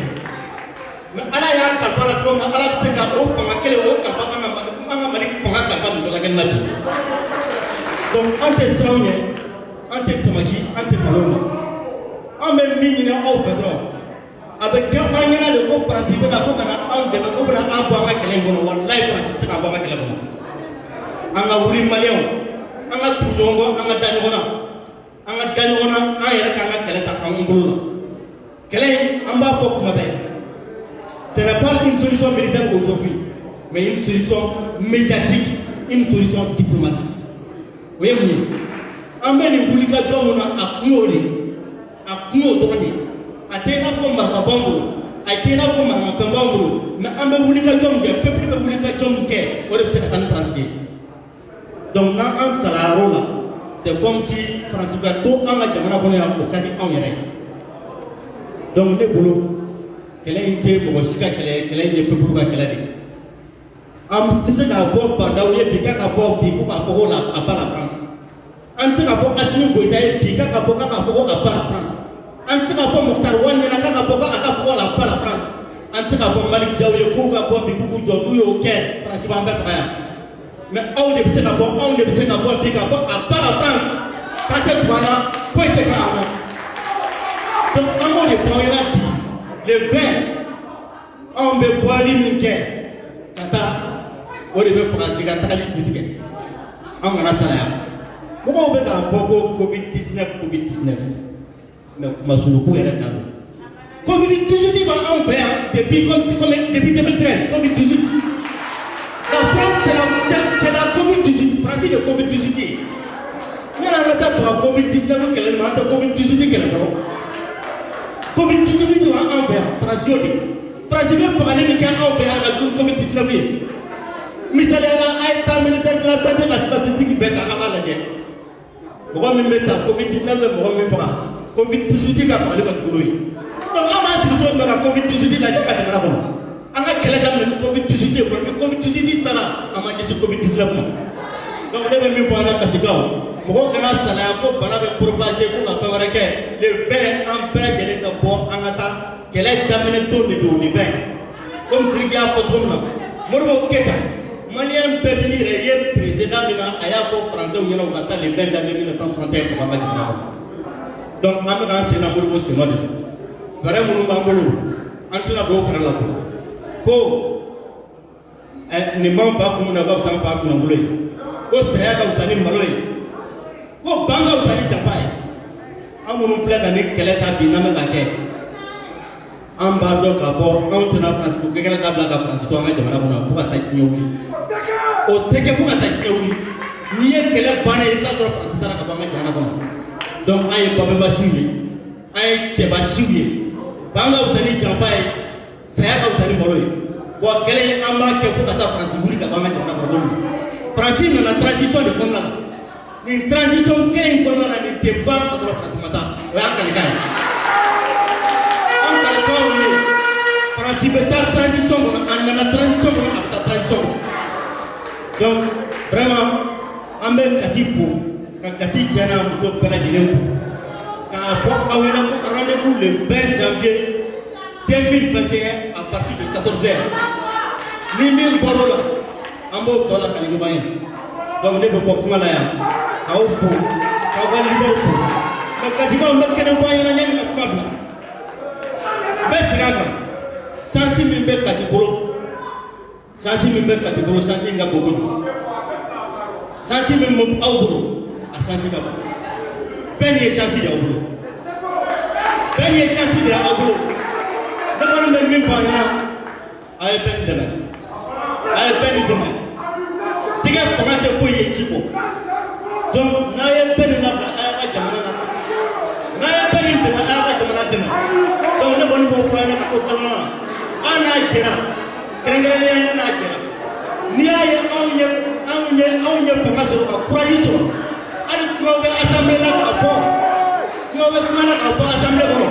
mais ala ya ka bala ko ala se ka o panga kele o ka banga manga mali panga ka ka do la gen nabi donc ante strong ante tamaki ante paloma ame minni au pedro avec campagne de ko principe da ko kana on de ko bana abo anga kelen bono wallahi principe ka abo anga kelen bono anga wuri malien anga tulongo anga dañona ayere ka anga kelen ta angulu kelen amba ko kuma be ce n'est pas une solution militaire aujourd'hui mais une solution médiatique une solution diplomatique oui oui ambeni wulika jomuna akuno doni atena ko marka bambu atena ko marka bambu na ambe wulika jomge peuple be wulika jomge o de se tan transier donc na en salarola c'est comme si principe to anga jamana ko ya ko kadi on yere donc ne bolo kele inte mo shika kele ne peuple ka kele de am tise ka bo bandaw ye bika ka bo bi ko ka ko la abala France an se ka bɔ Assimi Goïta ye bi k'a ka bɔ k'a ka fɔ ko a ba la France an se ka bɔ Mokhtar Wane la k'a ka bɔ k'a ka fɔ ko a ba la France an se ka bɔ Malick Diaw ye k'u ka bɔ bi k'u jɔ n'u y'o kɛ France b'an bɛɛ faga yan mais aw de bɛ se ka bɔ bi ka bɔ a ba la France k'a tɛ tugu an na foyi tɛ k'a la donc an b'o de fɔ aw ɲɛna bi le 20 anw bɛ bɔli min kɛ ka taa o de bɛ faga ka tagali ju tigɛ an kana salaya. Pourquoi on veut avoir Covid-19 mais Masuluku est là. Covid-19 va en faire depuis 2013. Covid-18. La France, c'est la Covid-18. Principe de Covid-18. Il y a un état pour Covid-19 qui est le Covid-18 qui est là. Covid-18 va en faire. Principe pour aller nickel en faire avec Covid-19. Misalnya ada ministère de la santé la statistique bête à la guerre. Pourquoi même ça Covid-19 Covid-18 ka parler ka tukuroyi donc ama sikuto na Covid-18 la jaka na kono anga kala jam na Covid-18 ko Covid-18 tara ama disi Covid-19 donc ne be mi bona katikao mo kana sala ko bana be propager ko ka pawara ke le 20 en près de ka bo anga ta kala damene to ni do ni 20 comme sirgia ko tonna morbo keta malien peblir ye président mina aya ko français ou yeno kata le 20 janvier 1961 ko ba dina donc am na sena morbo senode bare munu bangolo antuna do parala ko ni mamba ko na ba sa pa ko nguloi ko saya ka usani maloi ko banga usani japai amunu plaga ni keleta binama ka ke amba do ka bo antuna France ko kekela ka blaga France to anga jamana ko na ko ta nyowi o teke ko ta nyowi ni ye kele bana ita so France tara ka banga jamana ko donc ay babe masuye ay cheba suye banga usani japai saya ka usani maloi ko kele amba ke ko ta France buli ka banga jamana ko France na transition de comme une transition qui est comme la débat de la France mata o ya kan kan on ka ko ni principe ta transition on a la transition on a ta transition donc vraiment ambe katifu ka kati jana muso pela dilenko ka ko awena ko rendez-vous le 20 janvier 2021 à partir de 14h ni mil borola ambo tola kali bayen donc ne ko kuma la ya aw ko ka wali ko ka katika mbake na bayen na nyani kuma bla besika sansi mimbe katibolo sansi nga bogojo sansi mimbe awburo a changé ka bɛɛ ni ye chance de y'aw bolo bɛɛ ni ye chance de y'aw bolo ne kɔni bɛ min fɔ an ɲɛna a ye bɛɛ ni dɛmɛ a ye bɛɛ ni dɛmɛ tigɛ fanga tɛ foyi ye ci kɔ donc n'a ye bɛɛ ni labila a y'a ka jamana labila n'a ye bɛɛ ni dɛmɛ a y'a ka jamana dɛmɛ donc ne kɔni b'o fɔ an ɲɛna ka to kɔnɔna na an n'a jɛra kɛrɛnkɛrɛnnenya ne n'a jɛra n'i y'a ye anw ye fanga sɔrɔ ka courage sɔrɔ hali kumaw bɛ assemblée la ka fɔ kumaw bɛ kuma la ka fɔ assemblée kɔnɔ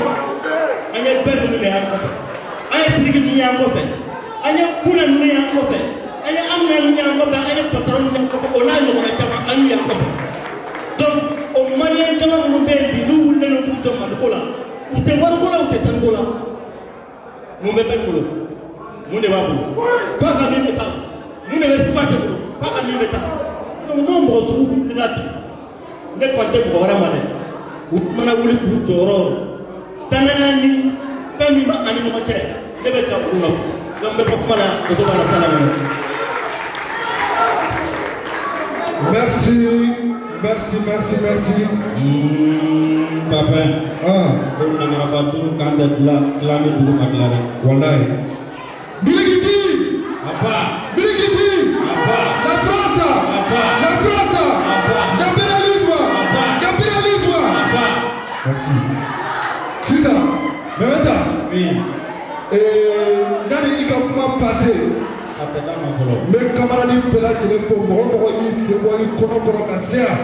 an ye bɛɛ ninnu de y'an kɔfɛ an ye Sidiki ninnu y'an kɔfɛ an ye Kunɛ ninnu y'an kɔfɛ an ye Amina ninnu y'an kɔfɛ an ye Pasara ninnu y'an kɔfɛ o n'a ɲɔgɔnna caman an y'u y'an kɔfɛ donc o maliyɛn caman minnu bɛ yen bi n'u wulilen don k'u jɔ Maliko la u tɛ wariko la u tɛ sanuko la mun bɛ bɛɛ bolo mun de b'a bolo f'a ka min bɛ taa mun de bɛ f'a tɛ bolo f'a ka min bɛ taa donc n'o mɔgɔ sugu bɛ na bi ne kɔni tɛ mɔgɔ wɛrɛ ma dɛ u mana wuli k'u jɔyɔrɔ danaya ni fɛn min b'a ani ɲɔgɔn cɛ ne bɛ sa olu la donc n bɛ bɔ kuma la o to b'a la sala min. Merci. Papa. On n'a pas tout quand de la nous matlare. Wallahi. Birigiti. Papa. Birigiti. Papa. La France. Papa. La France. Papa. L'impérialisme. Papa. L'impérialisme. Papa. Merci. C'est ça. Mais maintenant. Oui. Nani i ka kuma passé. Mes camarades bɛɛ lajɛlen fo mɔgɔ mɔgɔ y'i sen bɔ i kɔnɔ kɔrɔ ka se yan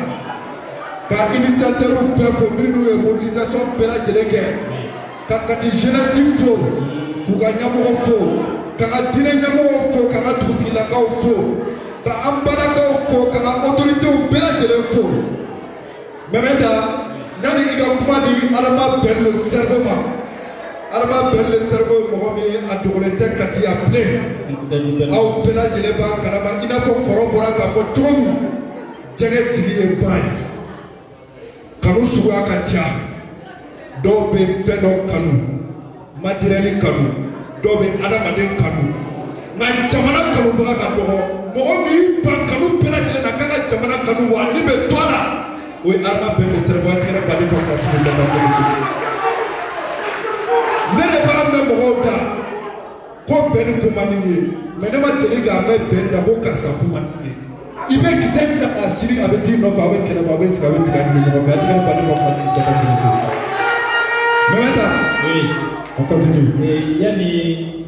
ka initiateurs bɛɛ fo minnu ye mobilisation bɛɛ lajɛlen kɛ ka kati jeunesse fo k'u ka ɲɛmɔgɔ fo ka ka diinɛ ɲɛmɔgɔ fo ka ka dugutigilakaw fo ka an balakaw fo ka ka autorités bɛɛ lajɛlen fo mais maintenant yanni i ka kuma di Adama bɛn le cerveau ma Adama bɛn le cerveau mɔgɔ min a dogolen tɛ kati a bilen aw bɛɛ lajɛlen b'a kalama i n'a fɔ kɔrɔ bɔra k'a fɔ cogo min jɛgɛ jigi ye ba ye kanu suguya ka ca dɔw bɛ fɛn dɔ kanu matériel kanu dɔw bɛ adamaden kanu nka jamana kanubaga ka dɔgɔ mɔgɔ min ba kanu bɛɛ lajɛlen na k'a ka jamana kanu wa ni bɛ to a la o ye Adama bɛn le cerveau a kɛra bali ka kasi de la ne de b'a mɛn mɔgɔw da ko bɛn ni ko man di ye mais ne ma deli k'a mɛn bɛn da ko karisa ko man di ye i bɛ kisɛ cɛ a siri a bɛ t'i nɔfɛ a bɛ kɛnɛ bɔ a bɛ sigi a bɛ tigɛ ɲini ɲɔgɔn fɛ a tigɛ bali ka kasi de la mais maintenant oui on continue yani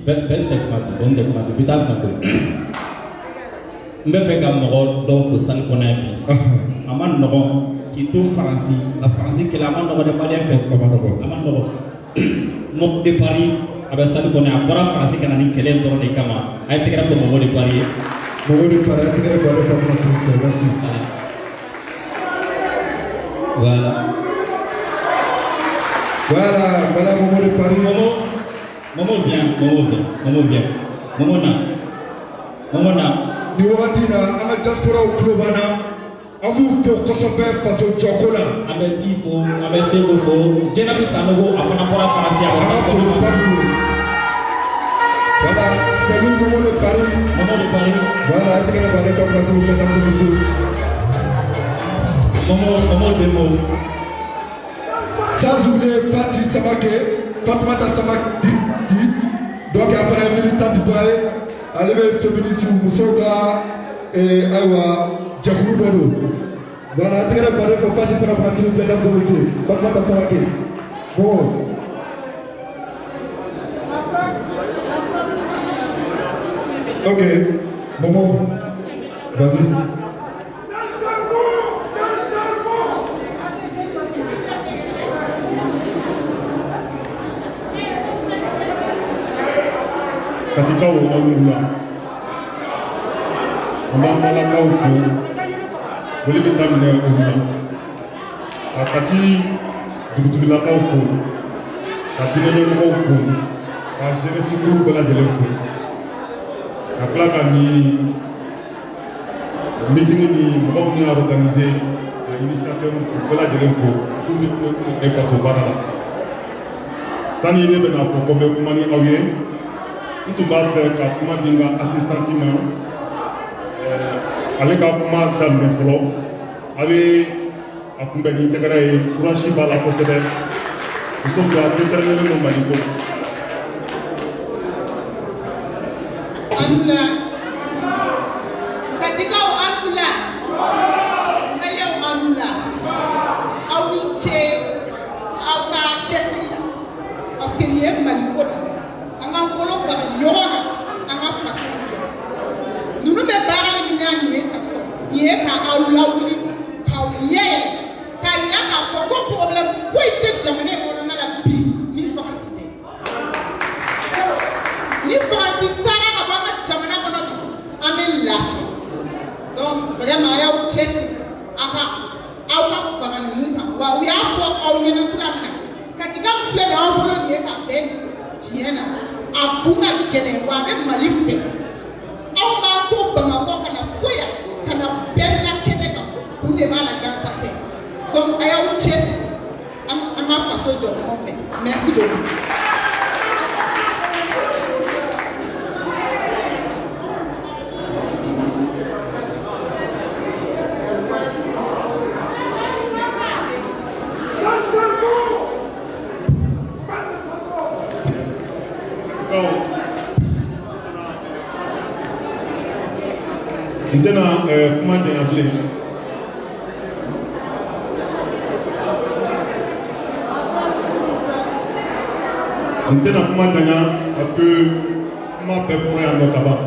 bɛn tɛ kuma bi bi taa kuma don n bɛ fɛ ka mɔgɔ dɔw fo sali kɔnɔ yan bi a ma nɔgɔn k'i to Faransi ka Faransi kɛlɛ a ma nɔgɔn dɛ maliyɛn fɛ a ma nɔgɔn Momo de Paris a bɛ salle kɔnɔ a bɔra Faransi ka na ni kɛlɛ in dɔrɔn de kama a ye tɛgɛrɛ fɔ Momo de Paris ye. Momo de Paris a ye tɛgɛrɛ fɔ ale ka kuma s'il vous plaît merci. Voilà Momo de Paris. Momo viens Momo na. Ni wagati in na an ka diaspora tulo b'an na an b'u fo kosɛbɛ faso jɔko la. An bɛ ti fo an bɛ Seko fo Jɛnabi Sanogo a fana bɔra Faransi a bɛ sa fo ma. Voilà salut Momo de Paris. Voilà a ye tɛgɛrɛ fɔ ale ka kuma s'il vous plaît mesdames et messieurs. Momo de mo. Sans oublier Fatoumata Samake donc a fana ye militante ba ye ale bɛ féministe musow ka ayiwa jɛkulu dɔ don voilà a tɛgɛrɛ fɔ ale fɔ Fati fana fana s'il vous plaît mesdames et messieurs Fatoumata Samake bon. Ok, Momo, vas-y. Katika uamuzi ambao malakau fo wale bitamne umma akati dugutugilakaw fo katine ɲɛmɔgɔw fo ka jeunesse groupe bɛɛ lajɛlen fo ka tila ka ni meeting ni mɔgɔ minnu y'a organiser ka initiateur bɛɛ lajɛlen fo pour que faso baara la sani ne bɛna fɔ ko n bɛ kuma ni aw ye n tun b'a fɛ ka kuma di n ka assistante ma ale ka kuma daminɛ fɔlɔ a bɛ a kunbɛn ni tɛgɛrɛ ye courage b'a la kosɛbɛ muso dɔ a déterminé don Mali ko. Anula katika anula mbele anula au niche au ka chesila parce que ni Mali ko anga ngolo fa yona anga faso nous ne parlons ni nani ye ka anula wuli ka ye ka ya ka ko problème foi te jamane on na la bi ni facile ni facile donc vraiment ya uchesi aka au ka baganuka wa uya ko au nyina tukana katika mfele au bolo ni ka ben tiena akuna gele wa be malife au ma to banga ko kana foya kana benna kede ka kunde bala dansa te donc aya uchesi ama faso jo on fait merci beaucoup. Maintenant, comment t'es appelé? Maintenant, comment t'es parce que comment perforé à notre tabac?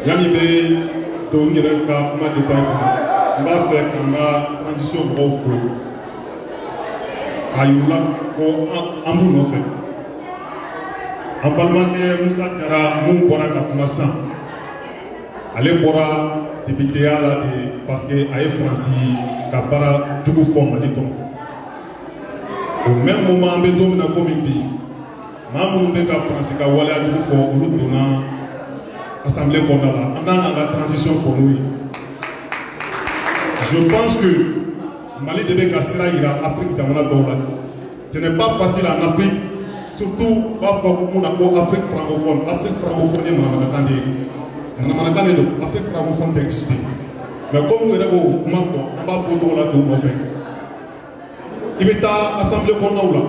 Yannick Tony Renka, comment détailler on va faire une transition gros feu. Ayoula, pour un bout fait. En parlementaire, Moussa Kara, mon bonheur à commencer. Ale bɔra débutaya la de parce que a ye Faransi ka baara jugu fɔ Mali kɔnɔ au même moment an bɛ don min na komi bi maa minnu bɛ ka Faransi ka waleya jugu fɔ olu donna assemblée kɔnɔna la an kan ka ka transition fɔ n'u ye je pense que Mali de bɛ ka sira yira Afrique jamana dɔw la ce n'est pas facile en Afrique surtout b'a fɔ mun na ko Afrique francophone ye manamanakan de ye. Manamanakan de don Afrique francophone tɛ exister mais comme nous yɛrɛ b'o kuma fɔ an b'a fɔ cogo la k'o nɔfɛ i bɛ taa assemblée kɔnɔnaw la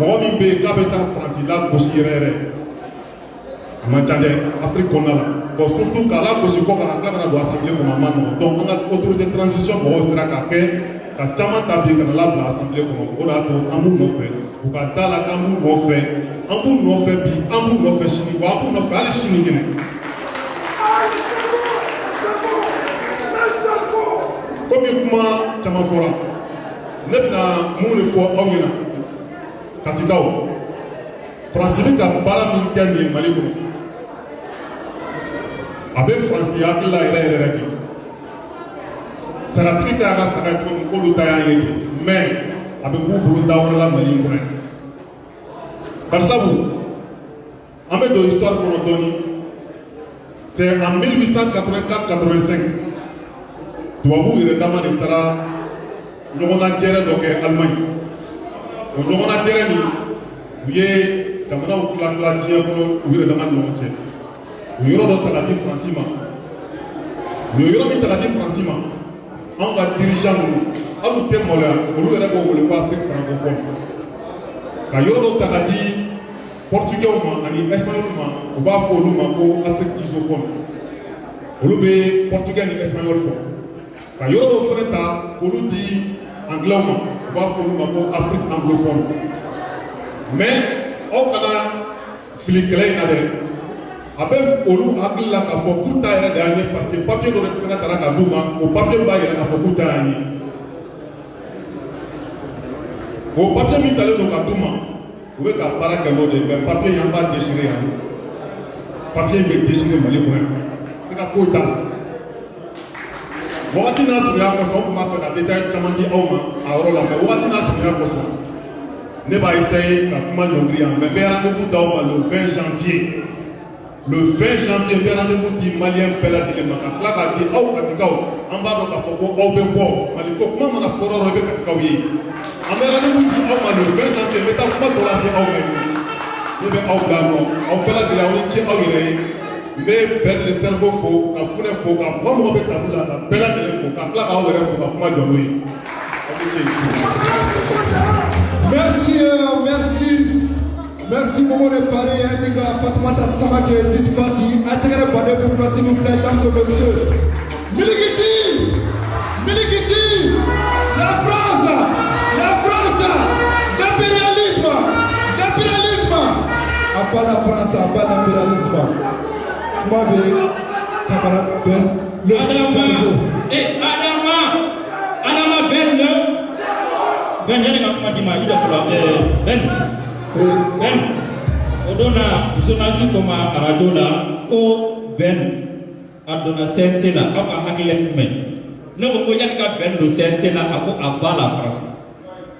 mɔgɔ min bɛ yen k'a bɛ taa Faransi lagosi yɛrɛ yɛrɛ a man ca dɛ Afrique kɔnɔna la bon surtout k'a lagosi kɔ kana tila kana don assemblée kɔnɔ a man nɔgɔn donc an ka autorité transition mɔgɔw sera ka kɛ ka caman ta bi kana labila assemblée kɔnɔ o de y'a to an b'u nɔfɛ u ka da la k'an b'u nɔfɛ an b'u nɔfɛ bi an b'u nɔfɛ sini wa an b'u nɔfɛ hali sini ɲinɛ. Comme kuma caman fɔra ne bɛna mun de fɔ aw ɲɛna Katikaw Faransi bɛ ka baara min kɛ nin ye Mali kɔnɔ a bɛ Faransi hakili la yɛrɛ yɛrɛ de sagatigi ta y'a ka saga ye tuguni k'olu ta y'an ye de mais a bɛ k'u bolo da wɛrɛ la Mali in kɔnɔ yan barisabu an bɛ don histoire kɔnɔ dɔɔni c'est en 1884-85 tubabuw yɛrɛ dama de taara ɲɔgɔnnajɛrɛ dɔ kɛ Allemagne o ɲɔgɔnnajɛrɛ nin u ye jamanaw tila diɲɛ kɔnɔ u yɛrɛ dama ni ɲɔgɔn cɛ u yɔrɔ dɔ ta ka di Faransi ma u ye yɔrɔ min ta ka di Faransi ma anw ka dirigeant ninnu hali u tɛ maloya olu yɛrɛ b'o wele ko Afrique francophone ka yɔrɔ dɔ ta ka di Portugais ma ani Espagnol ma u b'a fɔ olu ma ko Afrique isophone olu bɛ Portugais ni Espagnol fɔ ka yɔrɔ dɔ fɛnɛ ta k'olu di Anglais ma u b'a fɔ olu ma ko Afrique anglophone mais aw kana fili kɛlɛ in na dɛ a bɛ olu hakili la k'a fɔ k'u ta yɛrɛ de y'an ye parce que papier dɔ de fɛnɛ taara ka d'u ma o papier b'a yɛrɛ k'a fɔ k'u ta y'an ye o papier min talen don ka d'u ma u bɛ ka baara kɛ n'o de ye mais papier in an b'a déchirer yan papier in bɛ déchirer Mali kɔnɔ yan siga foyi t'a la wagati n'a surunya kosɔn n tun b'a fɛ ka détail caman di aw ma a yɔrɔ la mais wagati n'a surunya kosɔn ne b'a essayer ka kuma ɲɔngiri yan mais n bɛ rendez-vous d'aw ma le 20 janvier n bɛ rendez-vous di maliyɛn bɛɛ lajɛlen ma ka tila k'a di aw Katikaw an b'a dɔn k'a fɔ ko aw bɛ bɔ Mali ko kuma mana fɔ yɔrɔ o yɔrɔ i bɛ Katikaw ye an bɛ rendez-vous di aw ma le 20 janvier n bɛ taa kuma tɔ lase aw ma ne bɛ aw bila nɔ aw bɛɛ lajɛlen aw ni ce aw yɛrɛ ye mais ben le cerveau faux, la foule faux, quand moi on peut tabou là, la belle télé faux, quand là on verra faux, moi je oui. Merci, merci Momo de Paris, ainsi que Fatoumata Samake, Dite Fati, intégré par des vous s'il vous plaît, dames et messieurs. Milikiti, la France, l'impérialisme, à pas la France, à pas l'impérialisme. Moi, camarade Ben, le cerveau. Et Adama Ben, il y a des gens qui m'ont dit, Ben, on donne un journaliste comme à radio là, que Ben a donné CNT là, à Hakilek Men. Nous avons dit que Ben le CNT là, à la France.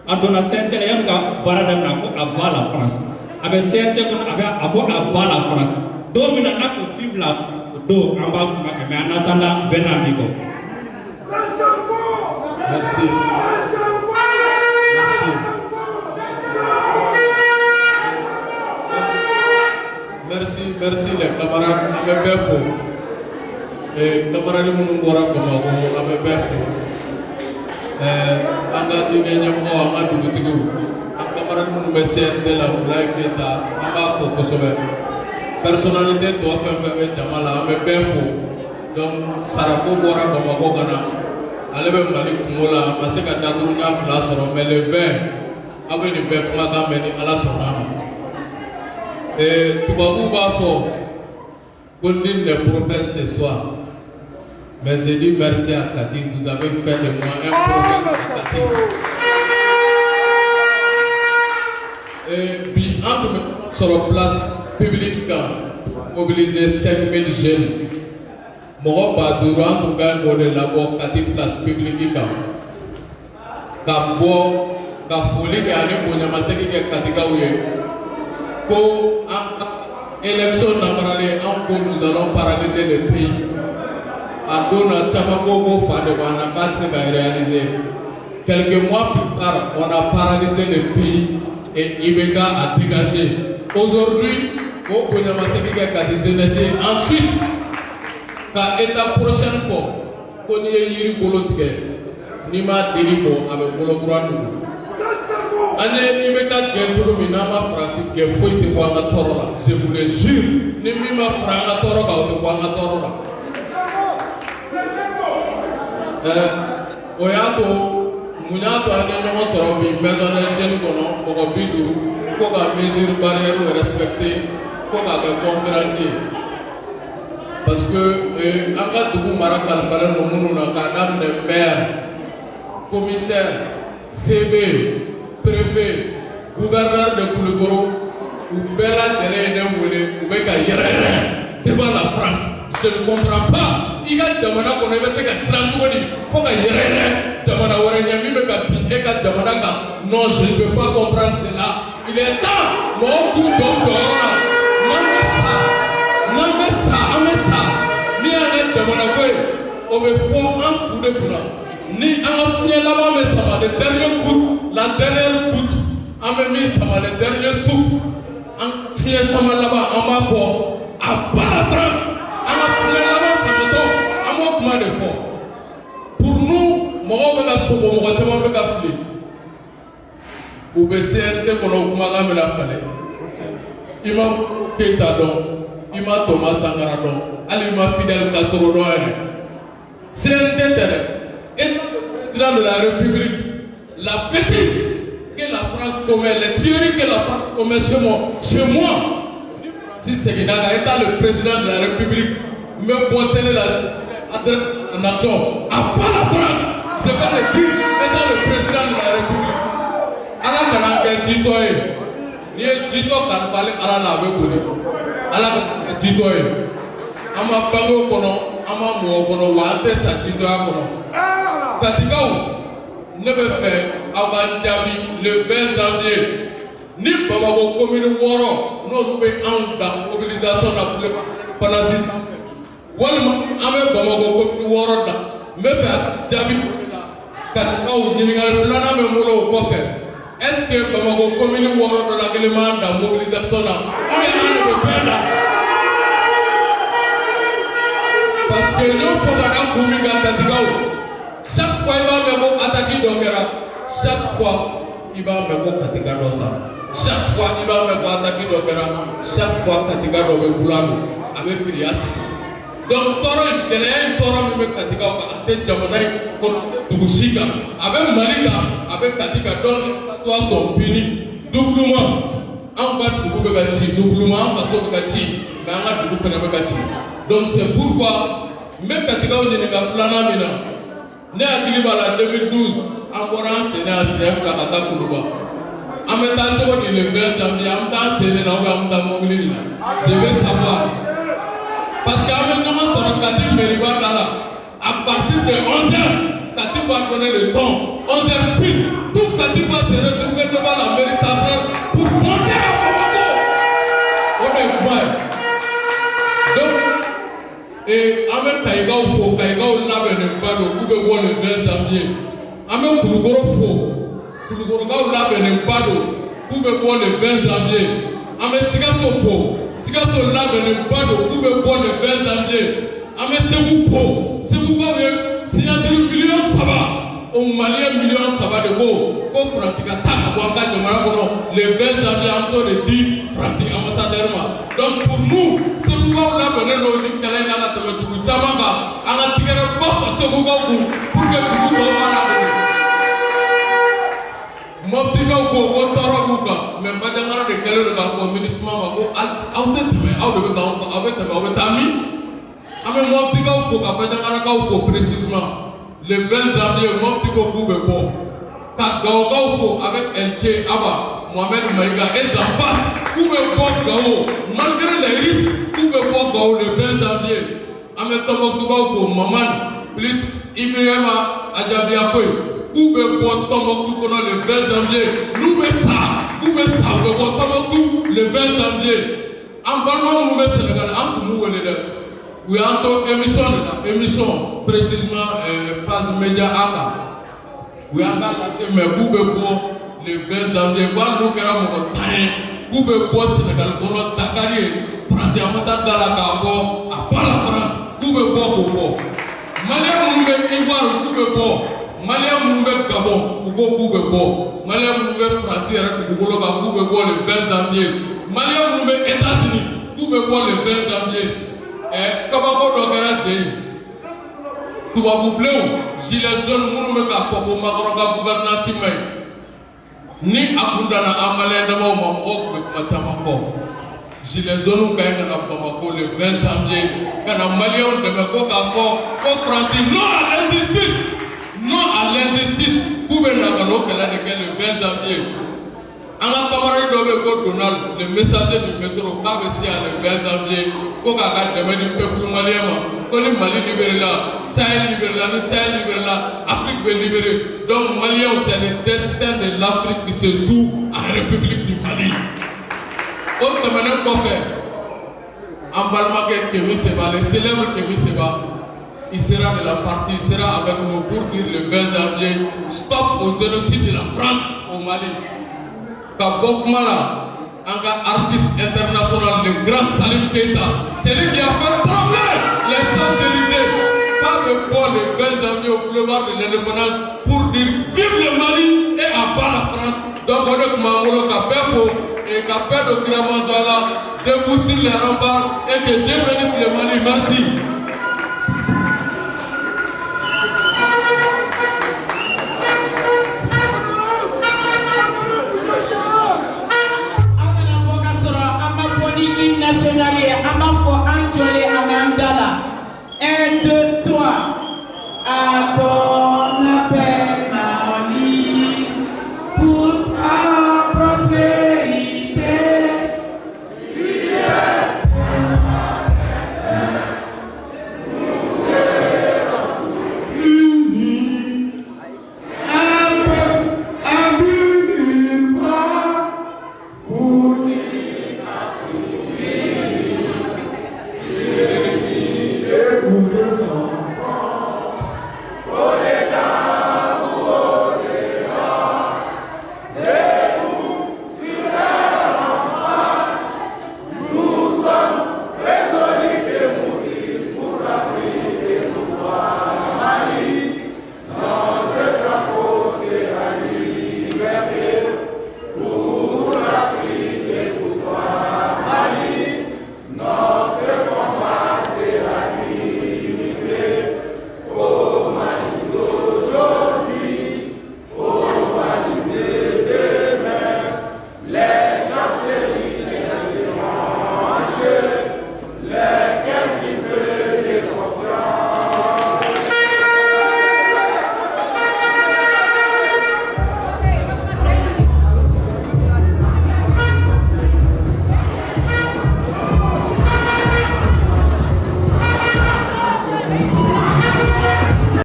A donné CNT là, il y a un baradam là, à la France. Avec CNT, à la France. Donc, nous avons vivre là, en bas, mais en attendant, Ben Amigo. Merci. Merci les camarades, avec Befo. Et camarades de Mounoubora comme avec Befo. Anga Dinyamo, Anga Dugutigou. Camarade de Mounoubessia de la Black Data, Anga Fokosove. Personnalité doit faire avec Jamala, avec Befo. Donc, Sarafo Bora comme Abogana. Allez, Mali Kumola, Maseka Dagouna Flasoro, mais le 20, avec le Befo Madame et à la Sonama. Et tout le monde va faire qu'on dit les prophètes ce soir. Mais je dis merci à Kati, vous avez fait de moi un prophète Kati. Et puis, entre sur la place publique, mobiliser 5000 jeunes. Moi, Badoura, nous gagnons de l'abord Kati place publique. Kabo, Kafoli, Gani, Bonyamaseki, Kati Gaouye. Pour l'élection nous allons paralyser le pays. À Dona Tchabagogo Fadebana Katsega réalisé. Quelques mois plus tard, on a paralysé le pays et Ibeka a dégagé. Aujourd'hui, ensuite, car la prochaine fois, qu'on y ait Yiri Bolotre, Nima Delibo avec Bologran. Année Ibeka Genjuru Minama Francis, qui est fouillé de Wangatora, je vous le jure, Nimima Frangatora ou de Wangatora. Oyato, Munato, Anemo Sorobi, Maison de Génicono, Mogobidu, Koga mesure barrière respectée, Koga conférencier. Parce que Angatou Marakal fallait nos mounous, Kadam de maire, commissaire, CB, préfet, gouverneur de Koulougoro, ou Bella Télé Nemboulé, ou Beka Yerere, devant la France. Je ne comprends pas. Il y a des gens qui ont fait des choses. Il faut que Yerere, Jamana Waranyami, Beka Pindeka, Jamana. Non, je ne peux pas comprendre cela. Il est temps. Mon coup d'homme, non, mais ça. Ni un être Jamana Boy, on me faut un fou de boulot. Ni un fouillé là-bas, mais ça va, le dernier coup. La dernière goutte, on m'a mis ça va, le dernier souffle. On fouillé ça là-bas, on m'a fait à bas la France. On a fouillé là-bas, ça me tombe. On m'a comment de fort. Pour nous, mon homme a sauvé, mon homme a fouillé. Pour baisser, dès qu'on a me la fallait. Il m'a Keita donc, il m'a Thomas Sankara donc, il m'a Fidel Castro donc. C'est un intérêt. Et le président de la République, la bêtise que la France commet, les tueries que la France commet chez moi, si c'est qu'il a été le président de la République, me botter la nation, à part la France, c'est pas le dire étant le président de la République. Alors qu'on a fait Ditoé, ni Dito quand fallait à la lave, alors que Ditoé, à ma bango kono, à ma mo kono, wante sa Dito à kono. Katikao ne me fait avant Dabi le 20 janvier. Ni Bamako commune Woro, nous avons en mobilisation pendant 6 ans. Walma, avec Bamako commune Woro, me fait Dabi Katikao, Nimingal Flana, me molo au coffre. Est-ce que Bamako commune Woro de la Guéléman, la mobilisation là, on est en train de perdre. Parce que nous, faut chaque fois, il va me attaquer Dokera. Chaque fois, il va me attaquer Dosa. Chaque fois, il va me attaquer Dokera. Chaque fois, Katika Dobe Boulano avec Filias. Donc, Toro, il y a un Toro qui me Katika, avec Jamanai, Tugushika, avec Malika, avec Katika, donc, toi, sont punis doublement. En bas de Boubagachi, doublement, en façon de Gachi, dans la Boubagachi. Donc, c'est pourquoi, même Katika, on est dans Flanamina. Ne akili bala 2012 encore enseigné à CF la kata Koulouba. En même temps, je vois le 20 janvier, en même temps, c'est le Mobili. Je veux savoir. Parce qu'à même temps, sur le Kati Meriba Dala, à partir de 11h, Kati va donner le temps. 11h pile, tout Kati va se retrouver devant la mairie centrale pour monter à Bamako. On est mal. Donc, et en même temps, il va au faux, il va au lave le bado, vous pouvez voir le 20 janvier. En même temps, Koulougoro faux, Koulougoro va au lave le bado, vous pouvez voir le 20 janvier. En même temps, Sigasso faux, Sigasso lave le bado, vous pouvez voir le 20 janvier. En même temps, c'est vous faux, c'est vous voyez, s'il y a des millions, ça va. Au Mali, millions, ça va de beau. Quand Francis a tapé le 20 janvier, en temps de 10, Francis ambassadeur. Donc pour nous, c'est vous qu'on a donné logique de la Tchamanga, à la tigre pas parce que vous pour que vous mais pas de quel ministre, précisément. Le 20 janvier, mon petit coco est bon. Quand Gaogaofo avec LG Abba, Mohamed Maïga, et ça passe, où est bon Gao, malgré les risques, où est bon Gao le 20 janvier. Avec Tomokoubaofo, Maman, plus Ibrahima Adjabiakoy, où est bon Tomokouko le 20 janvier. Nous mais ça, où est ça, où est bon Tomokou le 20 janvier. En parlant, nous est Sénégal, en tout le monde. Oui, en tant émission précisément Paz Média Aka. Oui, en tant que mais vous pouvez voir le 20 janvier, voir nous qui avons mon temps, vous pouvez voir Sénégal, pour notre Dakari, français, ambassade dans la Gabo, à part la France, vous pouvez voir beaucoup. Malien Mounoubé Ivoire, vous pouvez voir. Malien Mounoubé Gabon, vous pouvez voir. Malien Mounoubé français, vous pouvez voir le 20 janvier. Malien Mounoubé États-Unis, vous pouvez voir le 20 janvier. Kabako Dokera Zéhi, Touabou Bléou, Gilet jaune, Mounoumeka, Fobo Makoroka, gouvernance Simay. Ni Aboudana Amalé Dama Mamok, Machamafo. Gilet jaune, Kaina Bamako le 20 janvier. Kana Malion de Mekoka Fo, Francis, non à l'injustice. Non à l'injustice. Gouvernement Lokela de le 20 janvier. En la camarade de Donald, le messager du métro, KBC le 20 janvier, pour qu'à du peuple malien, que le Mali libéré là, Sahel libéré là, le Sahel libéré là, Afrique est libérée. Donc, Malien, c'est le destin de l'Afrique qui se joue à la République du Mali. Autre manière qu'on fait, en Balmaké Kémy Seba, le célèbre Kémy Seba, il sera de la partie, il sera avec nous pour dire le 20 janvier, stop au génocide de la France au Mali. Bob Mala, un artiste international, le grand Salim Keita, c'est lui qui a fait trembler les Champs-Élysées par le pôle le 20 janvier au boulevard de l'indépendance pour dire vive le Mali et à bas la France. Donc on est Mamolo Kapefo et Kapefo Kiramandala, debout sur les remparts et que Dieu bénisse le Mali. Merci. Nationale, Amafo Anjole Amandala. 1, 2,